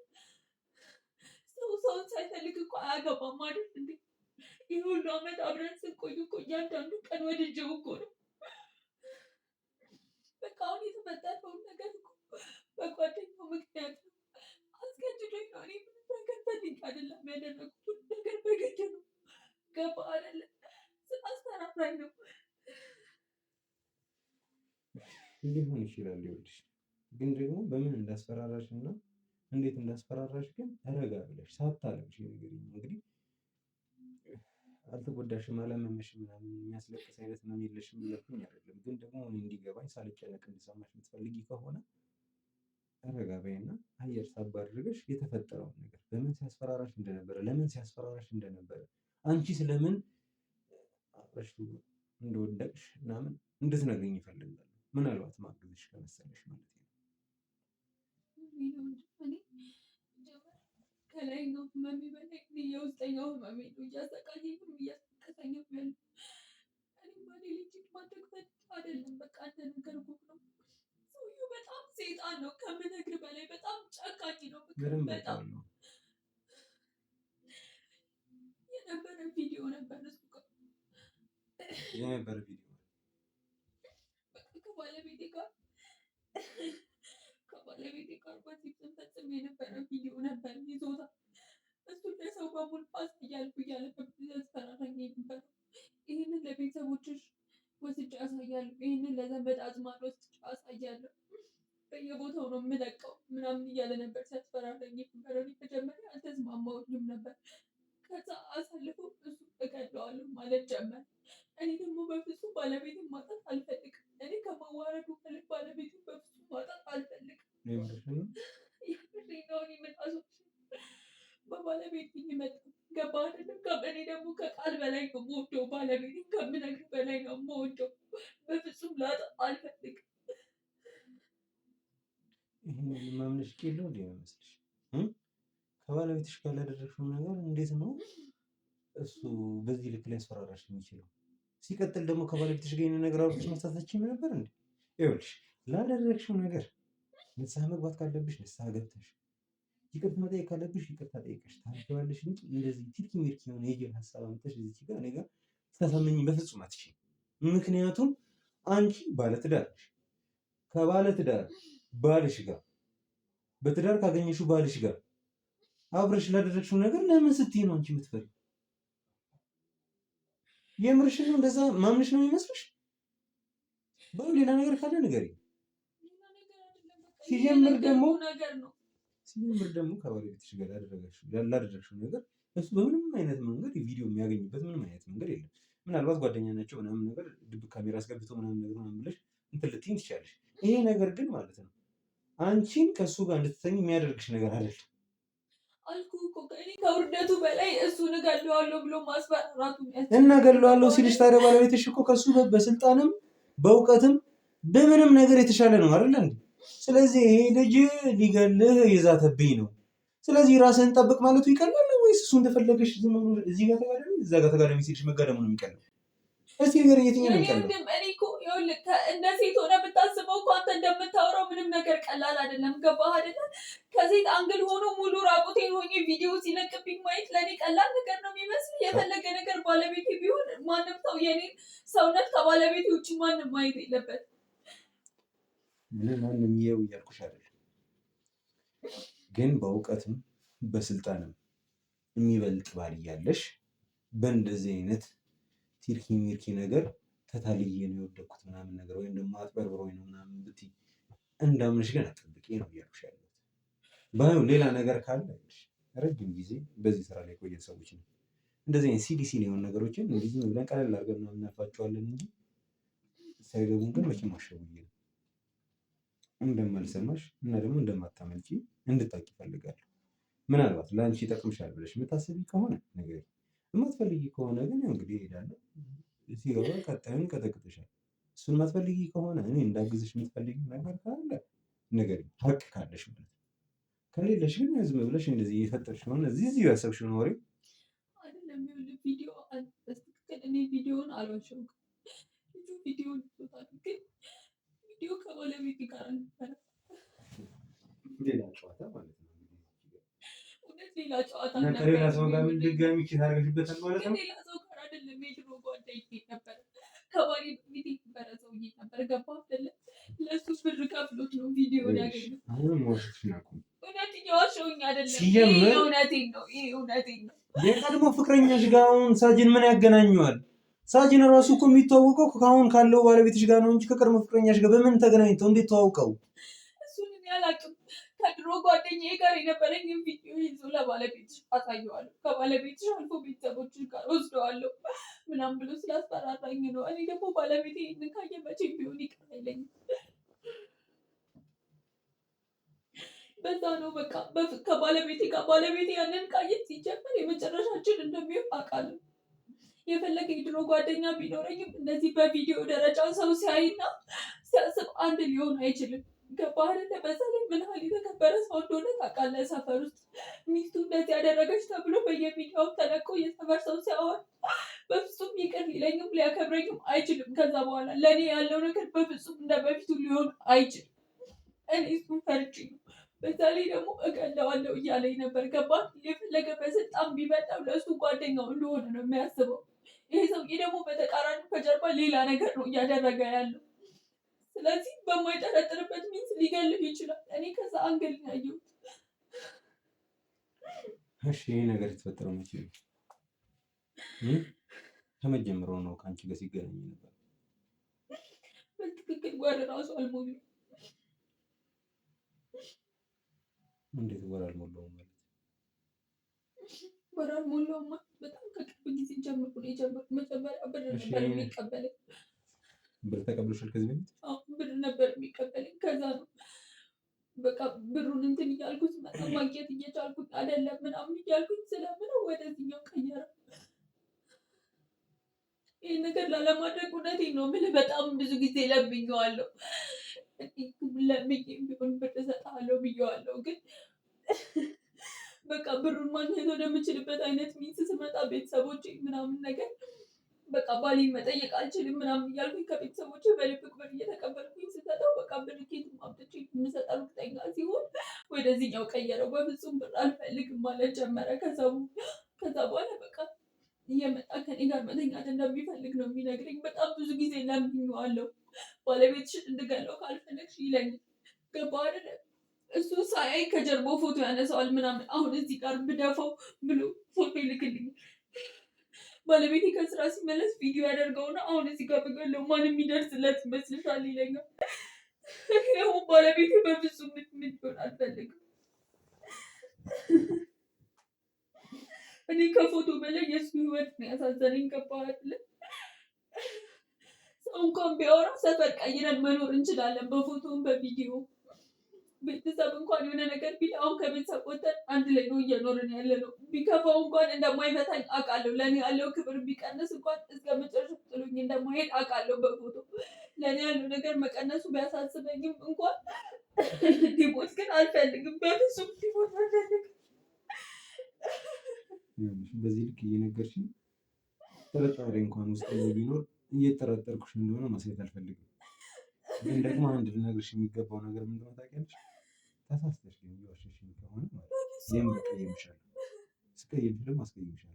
ሰውን ሳይፈልግ እኮ አያገባም አይደል እንዴ? ይህ ሁሉ ዓመት አብረን ስንቆይ እኮ እያንዳንዱ ቀን ወድጄው እኮ ነው። በቃ አሁን የተፈጠረውን ነገር እኮ በጓደኛው ምክንያት ነው። አስገድዶኝ ነው። እኔ ምንም ነገር ፈልጌ አይደለም ያደረኩት። ሁሉ ነገር በግድ ነው። ገባ አይደለ? ስላስፈራራኝ ነው። ሊሆን ይችላል። ይኸውልሽ ግን ደግሞ በምን እንዳስፈራራሽ እና እንዴት እንዳስፈራራሽ ግን ረጋ ብለሽ ሳታለቅሽ ንገሪኝ። እንግዲህ አልተጎዳሽም፣ አላመመሽም፣ ምናምን የሚያስለቅስ አይነት ነው የለሽም እያልኩኝ አይደለም። ግን ደግሞ እኔ እንዲገባኝ ሳልጨነቅ እንዲሰማሽ የምትፈልጊ ከሆነ ረጋ በይና አየር ሳባ አድርገሽ የተፈጠረውን ነገር በምን ሲያስፈራራሽ እንደነበረ፣ ለምን ሲያስፈራራሽ እንደነበረ፣ አንቺ ስለምን አብረሽ እንደወደቅሽ ምናምን እንድትነግሪኝ ይፈልጋል። ምናልባት ማግዝሽ ከመሰለሽ ማለት ነው። ከላይኛው ህመሜ በላይ የውስጠኛው ህመሜ ነው እያሰቃየኝም እያስለቀሰኝም ያለው። እኔ ባሌ ልጅ ማድረግ ፈልጌ አይደለም። በቃ እንደነገርኩህ ነው። ሰውዬው በጣም ሴጣን ነው ከምነግርህ በላይ በጣም ጨካኝ ነው። በጣም የነበረ ቪዲዮ ነበር እሱ የነበረ ቪዲዮ ከባለቤቴ ጋር በዚህ ስንፈጽም የነበረ ቪዲዮ ነበር ይዞታል። እሱን ለሰው በሙሉ አሳያለሁ እያለ ያስፈራራኝ ነበር። ይህንን ለቤተሰቦችሽ ወስጄ አሳያለሁ፣ ይህንን ለዘመድ አዝማድ ወስጄ አሳያለሁ፣ በየቦታው ነው የምለቀው ምናምን እያለ ነበር ሲያስፈራራኝ ነበር። መጀመሪያ አልተስማማሁኝም ነበር። ከዛ አሳልፎ እሱ እገድለዋለሁ ማለት ጀመር። እኔ ደግሞ በፍጹም ባለቤቴን ማጣት አልፈልግም። እኔ ከመዋረዱ በላይ ባለቤቴን በፍጹም ማጣት አልፈልግም። የምሬናውን የምጣሶች በባለቤት ይመጣ ገባ አይደለም። እኔ ደግሞ ከቃል በላይ ነው የምወደው ባለቤቴን፣ ከምነግር በላይ ነው የምወደው። በፍጹም ላጣ አልፈልግም። ይህን ማምነሽ ቄለው እንዲ መስልሽ ከባለቤትሽ ጋር ላደረግሽው ነገር እንዴት ነው እሱ በዚህ ልክ ላይ ያስፈራራሽ የሚችለው? ሲቀጥል ደግሞ ከባለቤትሽ ጋር ይህን ነገር አውርተሽ መፍታታችን ነበር እንዴ? ይኸውልሽ ላደረግሽው ነገር ንስሐ መግባት ካለብሽ ንስሐ ገብተሽ፣ ይቅርታ መጠየቅ ካለብሽ ይቅርታ ጠይቀሽ ታልፈዋለሽ እንጂ እንደዚህ ቲርኪ ሚርኪ የሆነ የጀል ሀሳብ አመጣሽ እዚህ ጋር እኔ ጋር ተሰመኝ በፍጹም አትችይም። ምክንያቱም አንቺ ባለትዳር ነሽ፣ ከባለ ትዳር ባልሽ ጋር በትዳር ካገኘሽው ባልሽ ጋር አብረሽ ላደረግሽው ነገር ለምን ስትይ ነው አንቺ የምትፈሪው? የምርሽ ነው? እንደዛ ማምንሽ ነው የሚመስልሽ? ሌላ ነገር ካለ ንገሪኝ። ሲጀምር ደግሞ ከባለቤትሽ ጋር ላደረግሽው ነገር እሱ በምንም አይነት መንገድ ቪዲዮ የሚያገኝበት ምንም አይነት መንገድ የለም። ምናልባት ጓደኛ ናቸው ምናምን ነገር ድብቅ ካሜራ አስገብቶ ምናምን ነገር ምናምን ብለሽ እንትን ልትይኝ ትችያለሽ። ይሄ ነገር ግን ማለት ነው አንቺን ከእሱ ጋር እንድትተኝ የሚያደርግሽ ነገር አይደለም። አልኩህ እኮ እኔ ከውርደቱ በላይ እሱን እገለዋለሁ ብሎ ማስፈራራቱ እና እገለዋለሁ ሲልሽ ታዲያ ባለቤትሽ እኮ ከእሱ በስልጣንም በእውቀትም በምንም ነገር የተሻለ ነው አይደል እንዴ? ስለዚህ ይሄ ልጅ ሊገልህ የዛተብኝ ነው። ስለዚህ ራስህን ጠብቅ ማለቱ ይቀላል ወይስ እሱ እንደፈለገሽ ዝም ብሎ እዚህ ጋር ተጋደሚ እዛ ጋር ተጋደሚ ሲልሽ መጋደሙ ነው የሚቀለው? እስቲ ነገር የትኛው ነው የሚቀለው? እኔ እኮ ይኸውልህ እንደ ሴት ሆነ ብታስበው እኮ አንተ እንደምታወራው ምንም ነገር ቀላል አይደለም። ገባህ አይደለም? ከሴት አንግል ሆኖ ሙሉ ራቁቴን ሆኜ ቪዲዮ ሲለቅብኝ ማየት ለእኔ ቀላል ነገር ነው የሚመስል። የፈለገ ነገር ባለቤቴ ቢሆን ማንም ሰው የኔን ሰውነት ከባለቤቴ ውጭ ማንም ማየት የለበት። ማንም ይኸው እያልኩሽ አይደለም፣ ግን በእውቀትም በስልጣንም የሚበልጥ ባል እያለሽ በእንደዚህ አይነት ቲርኪ ሚርኪ ነገር ተታልዬ ነው የወደኩት ምናምን ነገር ወይም ደግሞ አጥበርብሮኝ ነው ምናምን ብትይ እንዳምንሽ ግን አጠብቂ ነው እያልኩሽ ያለሁት። ባይሆን ሌላ ነገር ካለ ረጅም ጊዜ በዚህ ስራ ላይ ቆየን ሰዎች ነው እንደዚህ አይነት ሲሊ የሆኑ ነገሮችን እንግዲህ ብለን ቀለል አድርገን ነው እናልፋቸዋለን እንጂ ሳይገቡን ግን መቼም አሸውዬ ነው እንደማልሰማሽ እና ደግሞ እንደማታመልጪ እንድታውቂ እፈልጋለሁ። ምናልባት ለአንቺ ይጠቅምሻል ብለሽ የምታስቢ ከሆነ ነገር የማትፈልጊ ከሆነ ግን ያው እንግዲህ እሄዳለሁ ሲገባ ቀጣዩን ቀጠቅጥሻል። እሱን የማትፈልጊ ከሆነ እኔ እንዳግዝሽ የምትፈልጊ ነገር ካለ ነገር ሀቅ ካለሽ ማለት ከሌለሽ ግን ዝም ብለሽ እንደዚህ እየፈጠርሽ ሆነ እዚህ ያሰብሽውን ወሬ አይደለም። ቪዲዮ እኔ ቪዲዮውን አልዋሸሁም። ቪዲዮውን ግን ቪዲዮ ከባለቤቴ ጋር ነበረ። ሌላ ጨዋታ ማለት ነው። ሌላ ጨዋታ ከሌላ ሰው ጋር ምን ድጋሚ ታደርግሽበታል ማለት ነው። ሌላ ሰው ጋር አይደለም። የድሮ ጓደኛዬ ነበር። ከባሌ ቤት የነበረ ሰውዬ ነበር። ገባህ አይደለ? ለእሱ ብር ከፍሎት ነው ቪዲዮን ያገኘው። አሁንም ዋሽተሽኝ እኮ እውነት እየዋሸሁኝ አይደለም። ሲጀምር እውነቴን ነው። ይሄ እውነቴን ነው። የቀድሞ ፍቅረኛሽ ጋር አሁን ሳጅን ምን ያገናኘዋል? ሳጅን ራሱ እኮ የሚተዋወቀው ከአሁን ካለው ባለቤትሽ ጋር ነው እንጂ ከቀድሞ ፍቅረኛሽ ጋር በምን ተገናኝተው እንዴት ተዋውቀው? እሱን እኔ አላውቅም። ከድሮ ጓደኛዬ ጋር የነበረኝን ቪዲዮ ይዞ ለባለቤትሽ አሳየዋለሁ፣ ከባለቤትሽ አልፎ ቤተሰቦችሽ ጋር ወስደዋለሁ ምናምን ብሎ ስላስፈራራኝ ነው። እኔ ደግሞ ባለቤቴ ይህንን ካየ መቼም ቢሆን ይቅር አይለኝም። በዛ ነው በቃ ከባለቤቴ ጋር ባለቤቴ ያንን ካየት ሲጀመር የመጨረሻችን እንደሚሆን አውቃለሁ። የፈለገ የድሮ ጓደኛ ቢኖረኝም እንደዚህ በቪዲዮ ደረጃ ሰው ሲያይና ሲያስብ አንድ ሊሆን አይችልም። ገባህ አይደለ? በዛ ላይ ምን ያህል የተከበረ ሰው እንደሆነ ታውቃለህ። ሰፈር ውስጥ ሚስቱ እንደዚህ ያደረገች ተብሎ በየሚዲያው ተለቆ የሰፈር ሰው ሲያወራ በፍጹም ይቅር ሊለኝም ሊያከብረኝም አይችልም። ከዛ በኋላ ለእኔ ያለው ነገር በፍጹም እንደ በፊቱ ሊሆን አይችልም። እኔ እሱን ፈርጬ ነው። በዛ ላይ ደግሞ እገለዋለሁ እያለኝ ነበር። ገባህ? የፈለገ በስልጣን ቢበጣው ለእሱ ጓደኛው እንደሆነ ነው የሚያስበው። ይሄ ሰውዬ ደግሞ በተቃራኒ ከጀርባ ሌላ ነገር ነው እያደረገ ያለው። ስለዚህ በማይጠረጥርበት ሚንስ ሊገልህ ይችላል። እኔ ከዛ አንገል ያየሁት። እሺ ይሄ ነገር የተፈጠረው መቼ ነው? ከመጀመሩ ነው ከአንቺ ጋር ሲገናኝ ነበር? በትክክል ወር ራሱ አልሞላውም። እንዴት ወር አልሞላውም ማለት? ወር አልሞላውም ማለት በጣም ከቅርብ ጊዜ ጀምሮ ነው የጀመርኩት። መጀመሪያ ብር ነበር የሚቀበለኝ። ብር ተቀብሎሻል ከዚህ በፊት? አዎ ብር ነበር የሚቀበለኝ። ከዛ ነው በቃ ብሩን እንትን እያልኩት ማግኘት እየቻልኩት አይደለም ምናምን እያልኩት ስለምነው ወደዚህኛው ቀየረ። ይህ ነገር ላለማድረግ እውነቴን ነው የምልህ በጣም ብዙ ጊዜ ለምኜዋለሁ። ለምኜም ቢሆን ብር እሰጥሃለሁ ብዬዋለሁ። ግን በቃ ብሩን ማግኘት ወደምችልበት አይነት ሚንስ ስመጣ ቤተሰቦቼ ምናምን ነገር በቃ ባሌን መጠየቅ አልችልም ምናምን እያልኩኝ ከቤተሰቦቼ በልብቅ ብር እየተቀበልኩኝ ስሰጠው በቃ ብር ኬትም አምጥቼ የምሰጠው እርግጠኛ ሲሆን ወደዚህኛው ቀየረው። በፍጹም ብር አልፈልግም ማለት ጀመረ። ከዛ በኋላ በቃ እየመጣ ከኔ ጋር መተኛት እንደሚፈልግ ነው የሚነግረኝ። በጣም ብዙ ጊዜ ለምኜዋለሁ። ባለቤትሽን እንድገለው ካልፈለግሽ ይለኛል። ገባህ አይደለ? እሱ ሳያይ ከጀርባው ፎቶ ያነሳዋል ምናምን። አሁን እዚህ ጋር ብደፋው ብሎ ፎቶ ይልክልኛል። ባለቤቴ ከስራ ሲመለስ ቪዲዮ ያደርገውና አሁን እዚህ ጋር ብገለው ማን የሚደርስለት ይመስልሻል ይለኛል። አሁን ባለቤቴ በፍጹም ምን አልፈልግም። እኔ ከፎቶ በላይ የእሱ ህይወት ነው ያሳዘነኝ። ገባህ አይደለ? ሰው እንኳን ቢያወራ ሰፈር ቀይረን መኖር እንችላለን፣ በፎቶም በቪዲዮ። ቤተሰብ እንኳን የሆነ ነገር ቢል አሁን ከቤተሰብ ወጥተን አንድ ላይ ነው እየኖርን ያለ ነው። ቢከፋው እንኳን እንደማይፈታኝ አውቃለሁ። ለእኔ ያለው ክብር ቢቀንስ እንኳን እስከ መጨረሻ ጥሎኝ እንደማይሄድ አውቃለሁ በፎቶ። ለእኔ ያለው ነገር መቀነሱ ቢያሳስበኝም እንኳን ዲቦት ግን አልፈልግም፣ በፍጹም ዲቦት አልፈልግም። በዚህ ልክ እየነገርሽኝ ጥርጣሬ እንኳን ውስጥ ቢኖር እየጠረጠርኩሽ እንደሆነ ማሳየት አልፈልግም። ግን ደግሞ አንድ ልነግርሽ የሚገባው ነገር ምንድነው ታውቂያለሽ? ተሳስተሽ ግን እየዋሸሽኝ ከሆነ ማለት የምቀይምሻለሁ፣ ስቀይምሽ ደግሞ አስቀይምሻለሁ።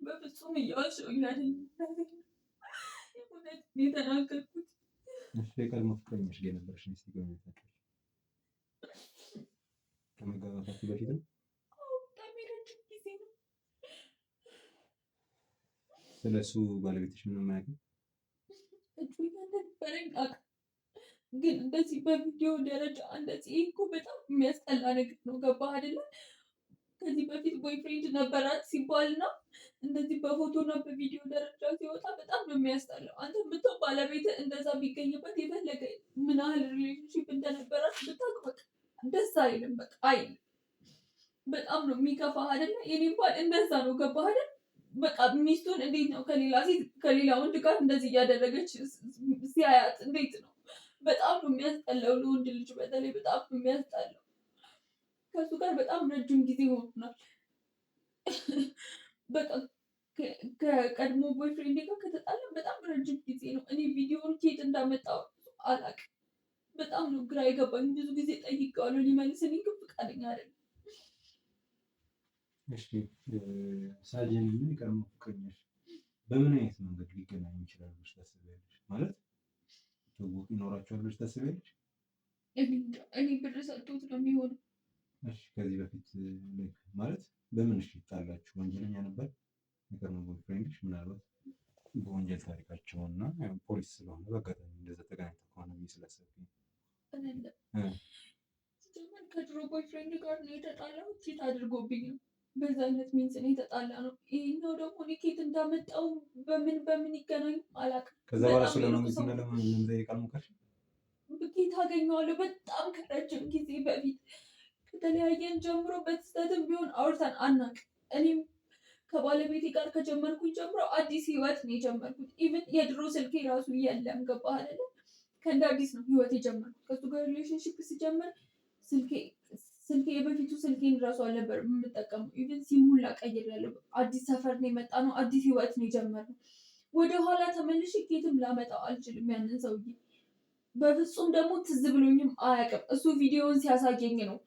በፍጹም እየዋሸሁኝ አይደለም የተናገርኩት። እሺ የቀድሞ ፍቅረኛሽ ጋር ነበርሽ? እስቲ ገምተሽ ከመጋባታችሁ በፊት ነው? ስለሱ ባለቤትሽ ምንም አያውቅም? ግን እንደዚህ በቪዲዮ ደረጃ እንደዚህ እኮ በጣም የሚያስጠላ ነገር ነው። ገባህ አይደለ? ከዚህ በፊት ቦይፍሬንድ ነበራት ሲባልና እንደዚህ በፎቶና በቪዲዮ ደረጃ ሲወጣ በጣም ነው የሚያስጠላው። አንተ የምትው ባለቤት እንደዛ ቢገኝበት የፈለገ ምን ያህል ሪሌሽንሺፕ እንደነበራት ብታውቅ በቃ ደስ አይልም። በቃ አይልም። በጣም ነው የሚከፋህ አይደለ? የኔ ባል እንደዛ ነው። ገባህ አይደል? በቃ ሚስቱን እንዴት ነው ከሌላ ወንድ ጋር እንደዚህ እያደረገች ሲያያት እንዴት ነው? በጣም ነው የሚያስጠላው። ለወንድ ልጅ በተለይ በጣም ነው የሚያስጠላው። ከሱ ጋር በጣም ረጅም ጊዜ ሆኖናል። በቃ ከቀድሞ ቦይፍሬንድ ጋር ከተጣላን በጣም ረጅም ጊዜ ነው። እኔ ቪዲዮውን ኬት እንዳመጣው አላውቅም። በጣም ነው ግራ የገባኝ። ብዙ ጊዜ ጠይቄዋለሁ፣ ሊመልስልኝ ግን ፈቃደኛ አይደለም። እሺ ሳጅን ምን ቀድሞ ፍቅረኛሽ በምን አይነት መንገድ ሊገናኙ ይችላሉ ብለሽ ታስቢያለሽ? ማለት ትውውቅ ይኖራቸዋል ብለሽ ታስቢያለሽ? እኔ ብር ሰጥቶት ነው የሚሆነው። እሺ ከዚህ በፊት ማለት በምን እሺ ይጣላችሁ? ወንጀለኛ ነበር የቀድሞ ቦይፍሬንድሽ? ምናልባት በወንጀል ታሪካቸውና ፖሊስ ስለሆነ በአጋጣሚ እንደዛ ተገናኝተው ከሆነ ብዬ ስላሰብኩኝ ከድሮ ቦይፍሬንድ ጋር ነው የተጣላው። ቺት አድርጎብኝ ነው። በዛ አይነት ሚንስ ነው የተጣላ ነው። ይሄኛው ደግሞ እኔ ኬት እንዳመጣው በምን ይገናኙ አላውቅም። ከዛ በኋላ ስለመንግስት እና ለመጠየቅ አልሞከርሽም? ኬት አገኘዋለሁ? በጣም ከረጅም ጊዜ በፊት ከተለያየን ጀምሮ በስተትም ቢሆን አውርተን አናውቅም። እኔም ከባለቤቴ ጋር ከጀመርኩኝ ጀምሮ አዲስ ህይወት ነው የጀመርኩት። ኢቭን የድሮ ስልኬ ራሱ የለም። ገባህ አይደለ? ከእንደ አዲስ ነው ህይወት የጀመርኩት። ከሱ ጋር ሪሌሽንሽፕ ሲጀመር ስልኬ የበፊቱ ስልኬን ራሱ አልነበር የምጠቀመው። ኢቭን ሲሙላ ቀይሬያለሁ። አዲስ ሰፈር ነው የመጣ ነው። አዲስ ህይወት ነው የጀመርነው። ወደኋላ ተመልሼ ኬትም ላመጣው አልችልም ያንን ሰውዬ። በፍጹም ደግሞ ትዝ ብሎኝም አያውቅም። እሱ ቪዲዮውን ሲያሳየኝ ነው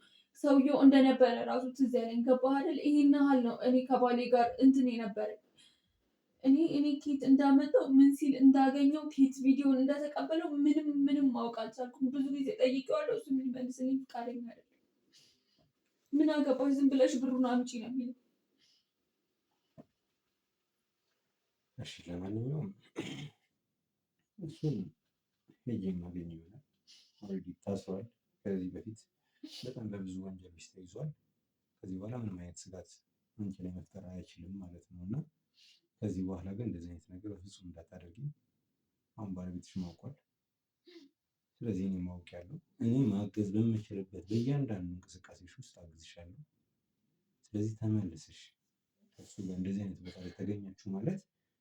ሰውየው እንደነበረ ራሱ ትዝ ያለኝ። ገባህ አይደል? ይሄን ያህል ነው እኔ ከባሌ ጋር እንትን የነበረ። እኔ ኬት እንዳመጣው ምን ሲል እንዳገኘው ኬት ቪዲዮን እንደተቀበለው ምንም ማወቅ አልቻልኩም። ብዙ ጊዜ ጠይቄዋለሁ። እሱ የሚመልስልኝ ፈቃደኛ አይደለም። ምን አገባሽ ዝም ብለሽ ብሩን አምጪ ነው የሚለው። እሺ ለማንኛውም እሱን ሄጄ ማገኝ ይሆናል። ኦልሬዲ ታስሯል። ከዚህ በፊት በጣም በብዙ ወንጀሎች ተይዟል። ከዚህ በኋላ ምንም አይነት ስጋት አንቺ ላይ መፍጠር አይችልም ማለት ነው። እና ከዚህ በኋላ ግን እንደዚህ አይነት ነገር በፍጹም እንዳታደርጊ አሁን ባለቤትሽ ማውቋል። ስለዚህ እኔ ማወቅ ያለው እኔ ማገዝ በምችልበት በእያንዳንዱ እንቅስቃሴሽ ውስጥ አግዝሻለሁ። ስለዚህ ተመልሰሽ ከሱ ጋር እንደዚህ አይነት ቦታ ላይ ተገኛችሁ ማለት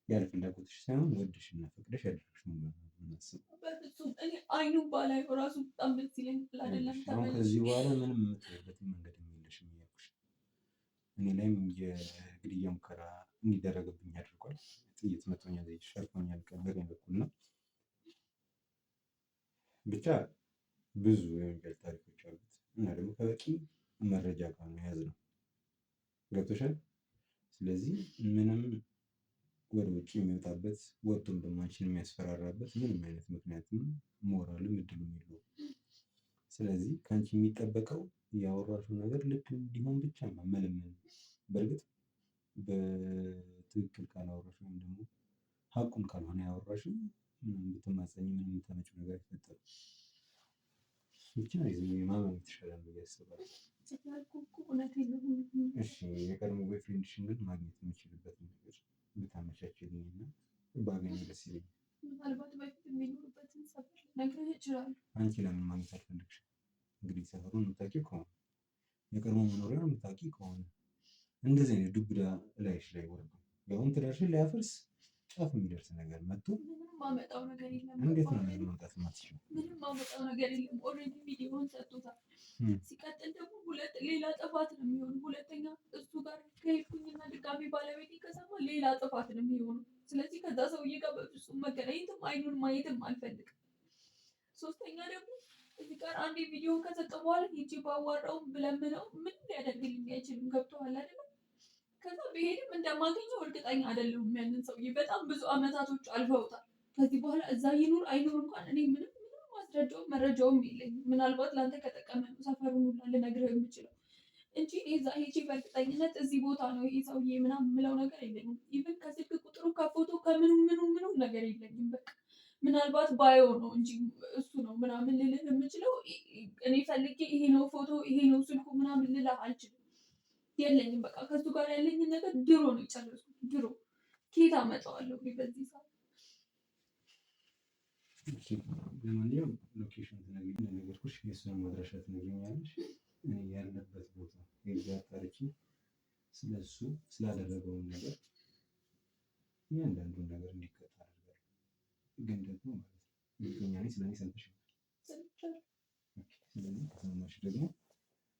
ያለ ፍላጎትሽ ሳይሆን ወድሽ እና ፈቅደሽ ያደረግሽ ነው የምናስበው። በፍጹም እኔ አይኑን ባላይ ራሱ በጣም ደስ ይለኛል። አይደለም አሁን ከዚህ በኋላ ምንም የምትሄድበትን መንገድ የለሽም እያልኩሽ እኔ ላይም የግድያ ሙከራ እንዲደረግብኝ አድርጓል። ጥይት መቶኛል፣ ሸርፎኛል በቀኝ በኩል ነው። ብቻ ብዙ የወንጀል ታሪኮች አሉት እና ደግሞ ከበቂ መረጃ ጋር መያዝ ነው። ገብቶሻል? ስለዚህ ምንም ወደ ውጭ የሚወጣበት ወጥቶም ደግሞ አንቺን የሚያስፈራራበት ምንም አይነት ምክንያትም ሞራልም እድሉም የለውም። ስለዚህ ከአንቺ የሚጠበቀው ያወራሽው ነገር ልክ እንዲሆን ብቻ ነው መለመን። በእርግጥ በትክክል ካላወራሽ ወይም ደግሞ ሀቁን ካልሆነ ያወራሽው ብትማጸኝ ምንም የምታመጪው ነገር አይፈጠርም። ብቻ ማመን የተሻለ ነው ብዬ አስባለሁ። እሺ የቀድሞ ቦይፍሬንድሽን ግን ማግኘት የምችልበት ነገር ብታመቻችልኝ እና ባገኝ ደስ ይለኛል። ምናልባት በፊት የሚኖርበትን ሰፈር ልነግርህ እችላለሁ። አንቺ ለምን ማግኘት አልፈለግሽም? እንግዲህ ሰፈሩን የምታውቂው ከሆነ የቀድሞ መኖሪያውን የምታውቂው ከሆነ እንደዚህ አይነት ዱብዳ ላይሽ ላይ ወርዶ ያሁን ትዳርሽን ሊያፈርስ ጫፍ የሚደርስ ነገር መጥቶ ምንም ማመጣው ነገር የለም። እንዴት ነው ማምጣት የማትችይው? ምንም ማመጣው ነገር የለም። ኦልሬዲ ቪዲዮውን ሰጥቶታል። ሲቀጥል ደግሞ ሌላ ጥፋት ነው የሚሆነው። ሁለተኛ እሱ ጋር ከሄድኩኝና ድጋሚ ባለቤቴ ከሰማ ሌላ ጥፋት ነው የሚሆነው። ስለዚህ ከዛ ሰውዬ ጋር በፍጹም መገናኘትም አይኑን ማየትም አልፈልግም። ሶስተኛ ደግሞ እዚህ ጋር አንዴ ቪዲዮውን ከሰጠ በኋላ ሂጂ ባዋራውም ብለምነው ምንም ሊያደርግልኝ አይችልም። ገብቶሃል አይደለም? ከዛ ብሄድም እንደማገኘው እርግጠኛ አይደለሁም። ያንን ሰውዬ በጣም ብዙ አመታቶች አልፈውታል። ከዚህ በኋላ እዛ ይኑር አይኑር እንኳን እኔ ምንም ማስረጃውም መረጃውም የለኝም። ምናልባት ለአንተ ከጠቀመ ሰፈሩን ሁላ ልነግርህ የምችለው እንጂ እዛ ሄጄ በእርግጠኝነት እዚህ ቦታ ነው ይሄ ሰውዬ ምናምን የምለው ነገር የለኝም። ኢቭን ከስልክ ቁጥሩ ከፎቶ ከምኑም ነገር የለኝም። በቃ ምናልባት ባዮ ነው እንጂ እሱ ነው ምናምን ልልህ የምችለው እኔ ፈልጌ ይሄ ነው ፎቶ ይሄ ነው ስልኩ ምናምን ልልህ አልችልም። የለኝም። በቃ ከሱ ጋር ያለኝን ነገር ድሮ ነው የጨረስኩት። ድሮ ከየት አመጣዋለሁ በዚህ ሰዓት? ለማንኛውም ሎኬሽን ትነግሪኝ ነገርኩሽ። የእሱን ማድረሻ ትነግሪኛለሽ። እኔ ያለበት ቦታ የግዛት ታሪኪ ስለሱ ስላደረገውን ነገር እያንዳንዱን ነገር እንዲቀጣ አደርጋለሁ። ግን ደግሞ ማለት ነው እርግጠኛ ነኝ ስለኔ ሰምተሻል። ስለዚህ ከሰማሽ ደግሞ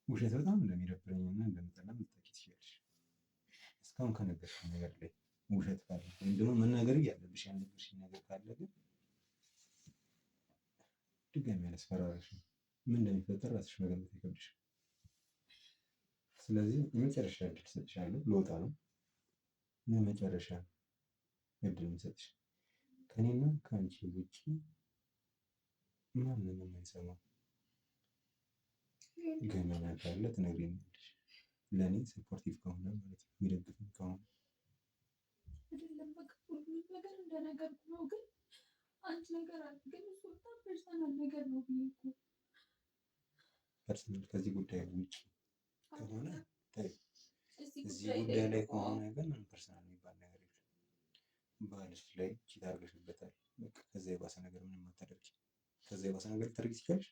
ውሸት በጣም እንደሚደብረኝና እንደምጠላም ልታውቂ ትችያለሽ። እስካሁን ከነገርሽኝ ነገር ላይ ውሸት ካለ ወይም ደግሞ መናገር ያለብሽ ያልነገርሽኝ ነገር ካለ ግን ድጋሚ አላስፈራራሽም። ምን እንደሚፈጠር ራስሽ መገመት አይከብድሽም። ስለዚህ የመጨረሻ እድል ሰጥሻለሁ። ልወጣ ነው። የመጨረሻ እድል የምሰጥሽ ከኔና ከአንቺ ውጭ ማንም የማይሰማው ገመና ካለ ትነግሪኛለሽ። ለእኔ ሰፖርቲቭ ከሆነ ማለት ነው፣ የሚደግፍኝ ከሆነ አይደለም። በቃ ሁሉም ነገር እንደነገርኩህ ነው። ግን አንድ ነገር አለ። ግን እሱ በጣም ፐርሰናል ነገር ነው ብዬ እኮ ፐርሰናል ከዚህ ጉዳይ ውጭ ከሆነ እዚህ ጉዳይ ላይ ከሆነ ግን ምን ፐርሰናል የሚባል ነገር የለም። ባልሽ ላይ ቺት አድርገሽበታል። በቃ ከዛ የባሰ ነገር ምንም አታደርጊ። ከዛ የባሰ ነገር ታደርጊ ትችያለሽ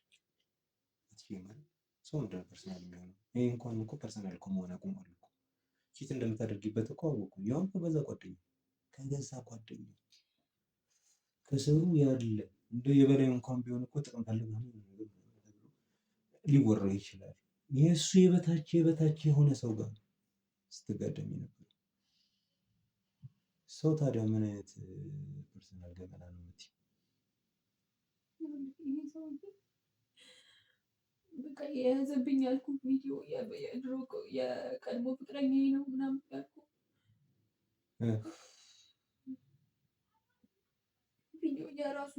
አትችይም ማለት ሰው ምንድነው ፐርሰናል የሚሆነው? ይሄ እንኳን እኮ ፐርሰናል እኮ መሆን አቁሟል እኮ። ቺት እንደምታደርጊበት እኮ አወኩ። ያው በዛ ጓደኛ ከገዛ ጓደኛ ከስሩ ያለ እንደው የበላይ እንኳን ቢሆን እኮ ጥቅም ፈልጋ ሊወራ ይችላል። የእሱ የበታች የሆነ ሰው ጋር ስትጋደሚ ነበር። ሰው ታዲያ ምን አይነት ፐርሰናል ገመና ነው የምትይው? በቃ የያዘብኝ ያልኩት ቪዲዮ የድሮ የቀድሞ ፍቅረኛዬ ነው ምናምን ያልኩት ቪዲዮ የራሱ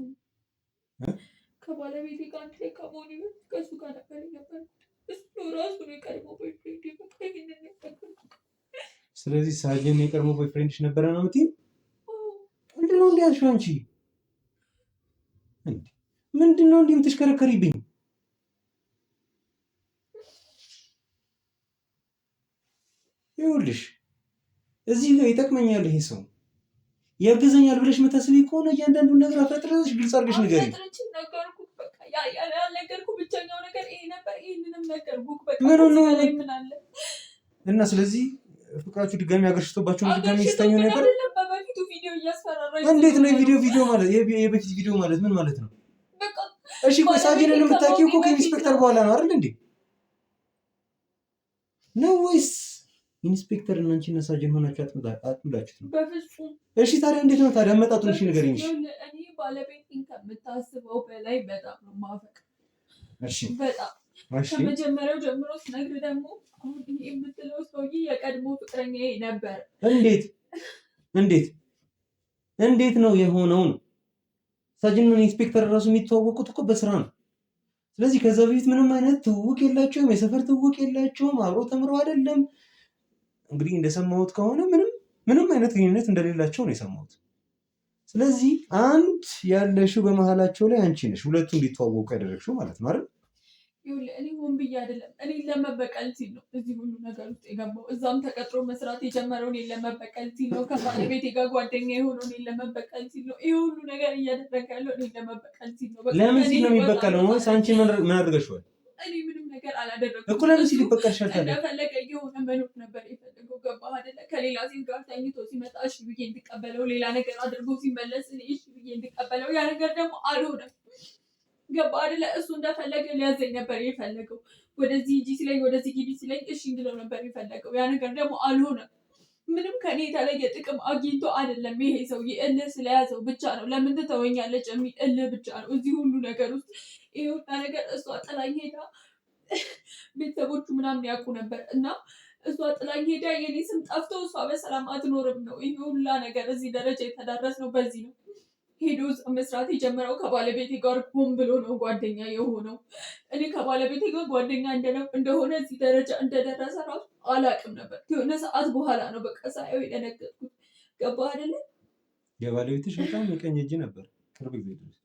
ከባለቤቴ ጋር አንድ ላይ ከመሆኔ በፊት ከእሱ ጋር ነበር የነበርኩት። እሱ ራሱ ነው የቀድሞ ቦይፍሬንድ። በቃ ይሄንን ያደረኩት። ስለዚህ ሳጅን የቀድሞ ቦይፍሬንድሽ ነበረ ነው የምትይው? ምንድነው እንዲህ ያልሽው አንቺ? ምንድነው እንዲህ የምትሽከረከሪብኝ? ይኸውልሽ እዚህ ጋር ይጠቅመኛል ይሄ ሰው ያግዘኛል ብለሽ የምታስቢ ከሆነ እያንዳንዱን ነገር አፈጥረሽ ግልጽ አድርገሽ ንገሪኝ። ያልነገርኩህ ብቸኛው ነገር ይሄ ነበር። ይሄንንም ነገርኩህ። በቃ ምን አለ እና ስለዚህ ፍቅራችሁ ድጋሚ አገርሽቶባችሁ ድጋሚ ስተኙ ነበር። በበፊቱ ቪዲዮ እያስፈራራኝ። እንዴት ነው ቪዲዮ ማለት? የበፊት ቪዲዮ ማለት ምን ማለት ነው? በቃ እሺ ቆይ ሳጅንን የምታውቂው እኮ ከኢንስፔክተር በኋላ ነው አይደል እንዴ? ነው ወይስ ኢንስፔክተር እና አንቺ እና ሳጅን ሆናችሁ አጥምዳችሁት ነው? በፍጹም። እሺ ታዲያ እንዴት ነው ታዲያ አመጣጡን? እሺ ንገሪኝ። እኔ ባለቤቴን ከምታስበው በላይ በጣም ነው የማፈቅረው። እሺ በጣም ከመጀመሪያው ጀምሮ ስነግርህ ደግሞ አሁን ይሄ የምትለው ሰውዬ የቀድሞ ፍቅረኛዬ ነበር። እንዴት እንዴት ነው የሆነው? ሳጅንና ኢንስፔክተር ራሱ የሚተዋወቁት እኮ በስራ ነው። ስለዚህ ከዛ በፊት ምንም አይነት ትውውቅ የላቸውም፣ የሰፈር ትውውቅ የላቸውም፣ አብሮ ተምረው አይደለም። እንግዲህ እንደሰማሁት ከሆነ ምንም አይነት ግንኙነት እንደሌላቸው ነው የሰማሁት። ስለዚህ አንድ ያለሽው በመሀላቸው ላይ አንቺ ነሽ፣ ሁለቱ እንዲተዋወቁ ያደረግሽው ማለት ነው አይደል? እኔ ሆን ብዬ አይደለም። እኔ ለመበቀል ሲል ነው እዚህ ሁሉ ነገር ውስጥ የገባው። እዛም ተቀጥሮ መስራት የጀመረው እኔ ለመበቀል ሲል ነው። ከባለቤቴ ጋር ጓደኛ የሆነው እኔ ለመበቀል ሲል ነው። ይሄ ሁሉ ነገር እያደረገ ያለው እኔ ለመበቀል ሲል ነው። ለምን ሲል ነው የሚበቀለው? ወይስ አንቺ ምን አድርገሽዋል? እኔ ምንም ነገር አላደረኩም እኮ። ለምን ሲል ይበቀልሻል? እንደፈለገ የሆነ መኖር ነበር የፈለገው። ገባህ አይደለ? ከሌላ ሴት ጋር ተኝቶ ሲመጣ እሺ ብዬ እንድቀበለው፣ ሌላ ነገር አድርጎ ሲመለስ እኔ እሺ ብዬ እንድቀበለው። ያ ነገር ደግሞ አልሆነም። ገባ አይደለ? እሱ እንደፈለገ ሊያዘኝ ነበር የፈለገው። ወደዚህ ሂጂ ሲለኝ ወደዚህ ሂጂ ሲለኝ እሺ እንድለው ነበር የፈለገው። ያ ነገር ደግሞ አልሆነም። ምንም ከኔ የተለየ ጥቅም አግኝቶ አይደለም። ይሄ ሰውዬ እልህ ስለያዘው ብቻ ነው። ለምን ትተወኛለች የሚል እልህ ብቻ ነው እዚህ ሁሉ ነገር ውስጥ። ይሄ ሁሉ ነገር እሷ ጥላኝ ሄዳ ቤተሰቦቹ ምናምን ያውቁ ነበር እና እሷ ጥላኝ ሄዳ የኔ ስም ጠፍቶ እሷ በሰላም አትኖርም ነው። ይሄ ሁላ ነገር እዚህ ደረጃ የተዳረስ ነው በዚህ ነው። ሄዶ መስራት የጀመረው ከባለቤቴ ጋር ሆን ብሎ ነው ጓደኛ የሆነው። እኔ ከባለቤቴ ጋር ጓደኛ እንደሆነ እዚህ ደረጃ እንደደረሰ ራሱ አላውቅም ነበር። ከሆነ ሰዓት በኋላ ነው በቃ ሳየው የደነገጥኩት። ገባህ አይደለ? የባለቤትሽ በጣም የቀኝ እጅ ነበር ቅርብ ጊዜ ድረስ።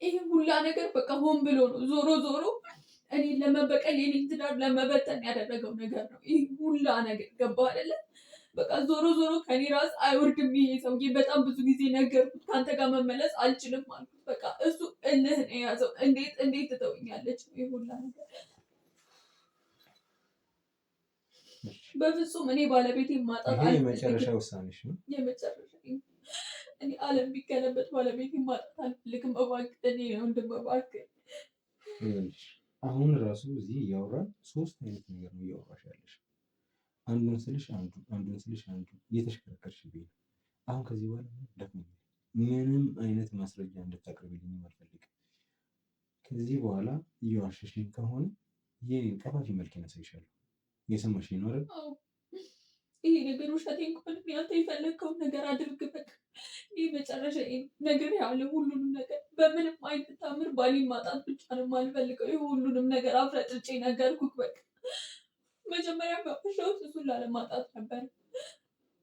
ይህ ሁላ ነገር በቃ ሆን ብሎ ነው። ዞሮ ዞሮ እኔ ለመበቀል የኔን ትዳር ለመበተን ያደረገው ነገር ነው ይህ ሁላ ነገር። ገባህ አይደለ? በቃ ዞሮ ዞሮ ከኔ ራስ አይወርድም ይሄ ሰውዬ። በጣም ብዙ ጊዜ ነገርኩት፣ ከአንተ ጋር መመለስ አልችልም አልኩት። በቃ እሱ እልህን የያዘው እንዴት ትተውኛለች ይሄ ሁላ ነገር። በፍጹም እኔ ባለቤቴ ማጣት ይሄ የመጨረሻ ውሳኔሽ ነው? የመጨረሻ። እኔ ዓለም ቢገለበጥ ባለቤቴ ማጣት አልፈልግም። እባክህ እኔ ወንድም እባክህ። አሁን ራሱ እዚህ እያወራን ሶስት አይነት ነገር ነው እያወራሽ ያለሽ። አንዱን ስልሽ አንዱ እየተሽከረከርሽ ቢሆን አሁን ከዚህ በኋላ ደክሞኛል። ምንም አይነት ማስረጃ እንድታቀርብልኝ አልፈልግም። ከዚህ በኋላ እየዋሸሽኝ ከሆነ የኔን ቀፋፊ መልክ ያሳይሻለሁ። እየሰማሽኝ ነው አይደል? ይሄ ነገር ውሸቴን ከሆነ ያንተ የፈለግከውን ነገር አድርግ። በቃ ይህ መጨረሻ ነገር ያለ ሁሉንም ነገር በምንም አይነት ታምር ባሌን ማጣት ብቻ ነው የማልፈልገው። ይህ ሁሉንም ነገር አፍረጥጬ ነገርኩህ። በቃ መጀመሪያ በውሸት እሱን ላለማጣት ነበር።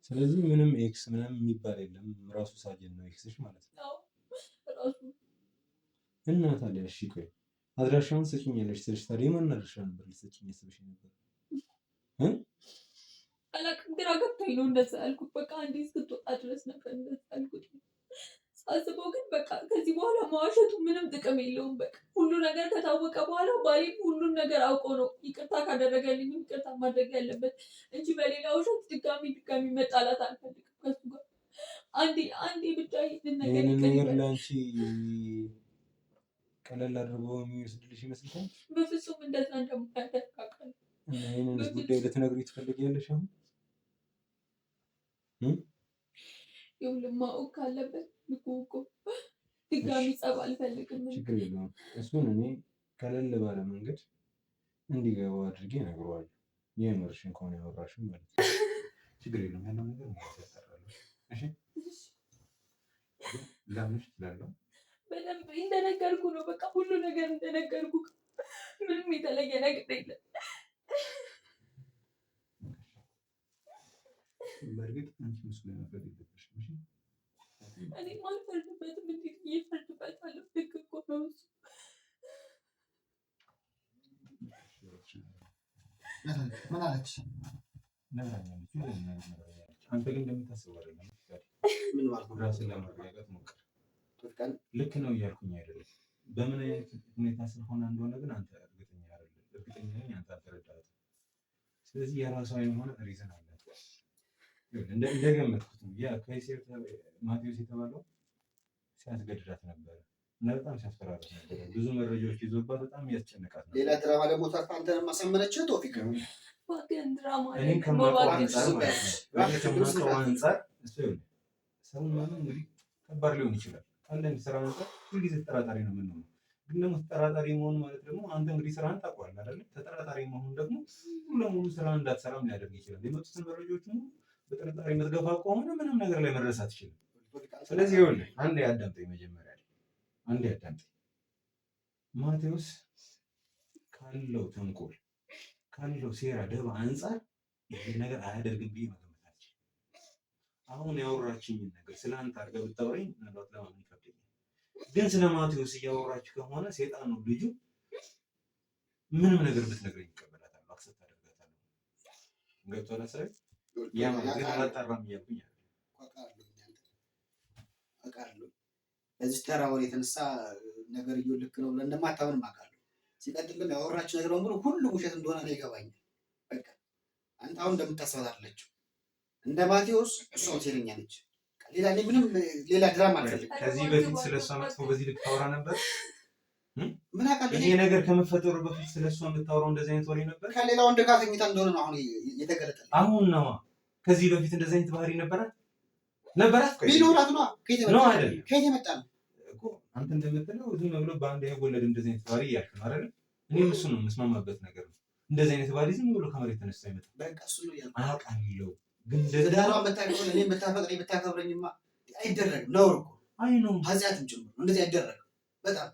ስለዚህ ምንም ኤክስ ምንም የሚባል የለም። ራሱ ሳጅን ነው ኤክስሽ ማለት ነው ራሱ። እና ታዲያ እሺ ቆይ አድራሻውን ስጭኛለሽ ስልሽ ታዲያ የማን አድራሻ ነበር ልትሰጭኝ ያሰብሽ ነበር? አላውቅም፣ ግራ ገብቶኝ ነው እንደዛ ያልኩት። በቃ አንዴ እስክትወጣ ድረስ ነበር እንደዛ ያልኩት። ሳስበው ግን በቃ ከዚህ በኋላ መዋሸቱ ምንም ጥቅም የለውም። በቃ ሁሉ ነገር ከታወቀ በኋላ ባሌም ሁሉን ነገር አውቆ ነው ይቅርታ ካደረገልኝ ይቅርታ ማድረግ ያለበት እንጂ በሌላ ውሸት ድጋሚ መጣላት አልፈልግም ከሱ ጋር። አንዴ ብቻ ይህንን ነገር ለአንቺ ቀለል አድርጎ የሚወስድልሽ ይመስልሻል? በፍጹም እንደዛ እንደማያደርግ አውቃለሁ። እና ይህንን ጉዳይ ልትነግሪኝ ትፈልጊያለሽ አሁን? ይኸውልህ ማወቅ ካለበት ልኩ ድጋሚ ጸብ አልፈልግም። ችግር የለውም። እሱን እኔ ቀለል ባለ መንገድ እንዲገባው አድርጌ እነግረዋለሁ። የምርሽን ከሆነ ያወራሽን ማለት ነው። ችግር የለውም። ያለው ነገር ያጠራለሁ። እሺ ላምንሽ እችላለሁ። በደንብ እንደነገርኩ ነው። በቃ ሁሉ ነገር እንደነገርኩ፣ ምንም የተለየ ነገር የለም። በእርግጥ አንቺ ምስሉ መፍረድ የለብሽም። እኔ አልፈርድበትም። እንዴት እየፈርድበታለሁ? ልክ እኮ ነው እሱ። ምን አለች? አንተ ግን እንደምታስበው አይደለም። ምን ማለት ነው? ራስን ለማረጋጋት ሞክር። ልክ ነው እያልኩኝ አይደለም። በምን አይነት ሁኔታ ስለሆነ እንደሆነ ግን አንተ እርግጠኛ አይደለም። እርግጠኛ ነኝ አንተ አልተረዳትም። ስለዚህ የራሷ የሆነ ሪዝን አለ። እንደገመትኩት ነው። ያ ማቴዎስ የተባለው ሲያስገድዳት ነበረ እና በጣም ሲያስፈራራት ነበረ። ብዙ መረጃዎች ይዞባት በጣም ያስጨነቃት ነበር። ሌላ ድራማ ደግሞ ሰርታ አንተን ማሳመነችህ ቶፊቅ ነው። እኔ ከማውቀው አንጻር ሰውን ማመን እንግዲህ ከባድ ሊሆን ይችላል። አንዳንድ ስራ አንጻር ሁልጊዜ ተጠራጣሪ ነው የምንሆነው። ግን ደግሞ ተጠራጣሪ መሆን ማለት ደግሞ አንተ እንግዲህ ስራህን ታውቀዋለህ አይደል? ተጠራጣሪ መሆን ደግሞ ሙሉ ለሙሉ ስራ እንዳትሰራም ሊያደርግ ይችላል። የመጡትን መረጃዎች ሙሉ በጥርጣሬ በጥርጣሬ የምትገፋ ከሆነ ምንም ነገር ላይ መድረስ አትችልም። ስለዚህ ይኸውልህ አንዴ አዳምጠኝ፣ መጀመሪያ አንዴ አዳምጠኝ። ማቴዎስ ካለው ተንኮል ካለው ሴራ ደባ አንጻር ይሄ ነገር አያደርግም ብዬ መገመት አልችልም። አሁን ያወራችኝን ነገር ስለ አንተ አድርገህ ብታወራኝ ምናልባት ለማመን ይከብደኛል። ግን ስለ ማቴዎስ እያወራችሁ ከሆነ ሴጣን ነው ልጁ። ምንም ነገር ብትነግረኝ ይቀበላታል፣ አክሰፕት አደርጋታለሁ። ገብቶሃል? ሰው ያ ማለት አላጣራም እያልኩኝ አውቃለሁ። በዚህ ተራ ወሬ የተነሳ ነገር ልክ ነው ብለህ እንደማታምንም አውቃለሁ። ሲቀጥልም ያወራችሁ ነገር በሙሉ ሁሉም ውሸት እንደሆነ ነው ይገባኛል። በቃ አንተ አሁን እንደምታስባት አለችው እንደ ማቴዎስ እሷ ሴረኛ ነች። ሌላ ድራማ አልፈልግም። ከዚህ በፊት ስለሷ መጥፎ በዚህ ልክ ታወራ ነበር። ምን አውቃለሁ? ይሄ ነገር ከመፈጠሩ በፊት ስለሷ የምታወራው እንደዚህ አይነት ወሬ ነበር። ከሌላ ወንድ ጋር ተኝታ እንደሆነ ነው አሁን የተገለጠ። አሁን ነው ከዚህ በፊት እንደዚህ አይነት ባህሪ ነበራት ቢኖራት ነው። ነው አይደል? ከየት የመጣ ነው እኮ አንተ እንደምትለው ዝም ብሎ በአንድ ያወለድ እንደዚህ አይነት ባህሪ እያልክ ነው አይደል? እኔም እሱ ነው የምስማማበት ነገር ነው። እንደዚህ አይነት ባህሪ ዝም ብሎ ከመሬት ተነስቶ አይመጣም። በቃ እሱ ነው ያልኩት። አውቃለሁ ግን ትዳሯን ብታውቀው እኔን ብታፈቅረኝ ብታከብረኝማ አይደረግም። ነውር እኮ አይ ነው ኃጢአትም ጭምር ነው። እንደዚህ አይደረግም በጣም።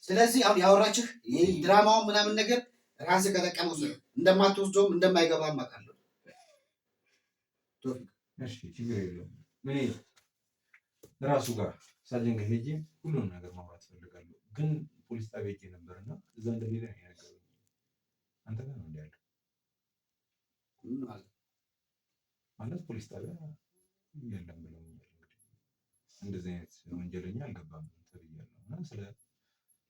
ስለዚህ አሁን ያወራችህ ይህ ድራማውን ምናምን ነገር ራስህ ከጠቀመው እንደማትወስደውም እንደማይገባም አውቃለሁ። እሺ ችግር የለውም። ምን ራሱ ጋር ሳጀን ጋር ሄጄ ሁሉንም ነገር ማውራት ፈልጋለሁ። ግን ፖሊስ ጣቢያ ሄጄ ነበርና እዛ እንደሌለ ነው የነገሩኝ። አንተ ጋር ነው ያለው ማለት ፖሊስ ጣቢያ የለም ብለውኛል። እንደዚህ አይነት ወንጀለኛ አልገባም ተብያለሁ እና ስለ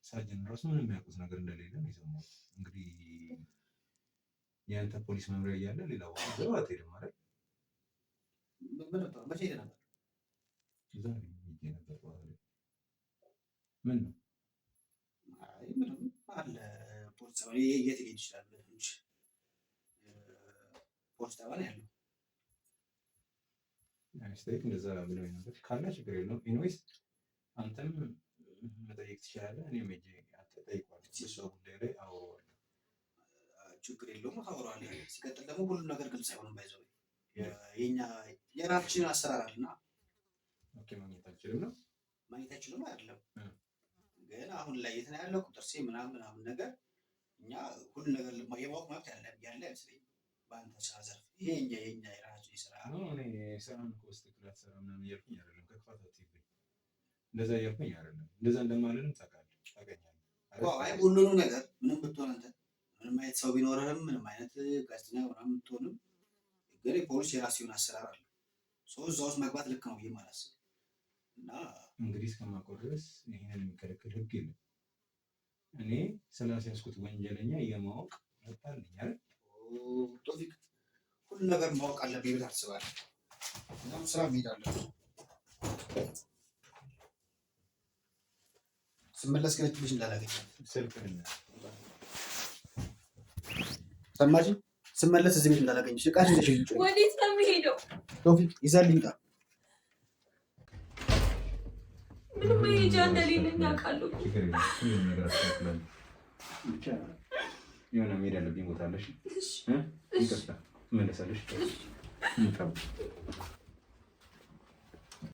ሳጅን ራሱ ምንም የሚያውቁት ነገር እንደሌለ ነው የሰማሁት። እንግዲህ የአንተ ፖሊስ መምሪያ እያለ ሌላ ቦታ አትሄድም ማለት መቼ ሄደህ ነበር? ዛሬ ሄጄ ነበር። ምን ነው ምንም አለ ፖሊስ ጣቢያ የት ሊሄድ ይችላል? ፖሊስ ጣቢያ ነው ያለው። ስቴክ እንደዛ ብለው ነበር ካለ ችግር የለውም። ኢንዌይስ አንተም መጠየቅ ትችላለህ። እኔም ሄጄ ጠይቀዋለሁ። እሷ ጉዳይ ላይ አወራዋለሁ። ችግር የለውም አወራዋለሁ። ሲቀጥል ደግሞ ሁሉም ነገር ግልጽ አይሆንም። ባይዘው የኛ የራሳችን አሰራር አለና ኦኬ ማግኘት አልችልም ነው ማግኘት አልችልም አይደለም። ግን አሁን ላይ የት ነው ያለው ቁጥር ምናምን ነገር እኛ ሁሉ ነገር የማወቅ መብት ያለ አይመስለኝም። በአንተ ስራ ዘርፍ ይሄ የኛ የራሳችን ስራ ነው። እኔ ስራን ኮስት ክላስ ስራ ምናምን እያልኩኝ አይደለም። ከክፋት አትይብኝ። እንደዛ እያልኩኝ አይደለም። እንደዛ እንደማልልም ታውቃለህ። አይ ሁሉንም ነገር ምንም ብትሆን አንተ ምንም አይነት ሰው ቢኖርህም ምንም አይነት ጋዜጠኛ ምናምን ብትሆንም ግን ፖሊስ የራሱ የሆነ አሰራር አለ። ሰው እዛ ውስጥ መግባት ልክ ነው ብዬ ማለት ነው። እና እንግዲህ እስከማውቀው ድረስ ይሄንን የሚከለክል ህግ የለም። እኔ ስላስያዝኩት ወንጀለኛ የማወቅ መብት አለኝ አይደል? ቶፊቅ ሁሉ ነገር ማወቅ አለብኝ ብለህ ታስባለህ? እናም ስራ እንሄዳለን። ስመለስ ግን ልጅ እንዳላገኝ ስልክህን ሰማሽ? ስመለስ እዚህ ቤት እንዳላገኝሽ ቃል ይዘሽ ልጅ ወዴት ነው የሚሄደው? ቶፊቅ ይዛልኝ ጣ ምንም መሄጃ እንደሌለኝ አውቃለሁ። ችግር የለም። ሁሉም ነገር አስተካክላለሁ። ብቻ የሆነ መሄድ ያለብኝ ቦታ አለሽ። ይቅርታ ትመለሳለሽ።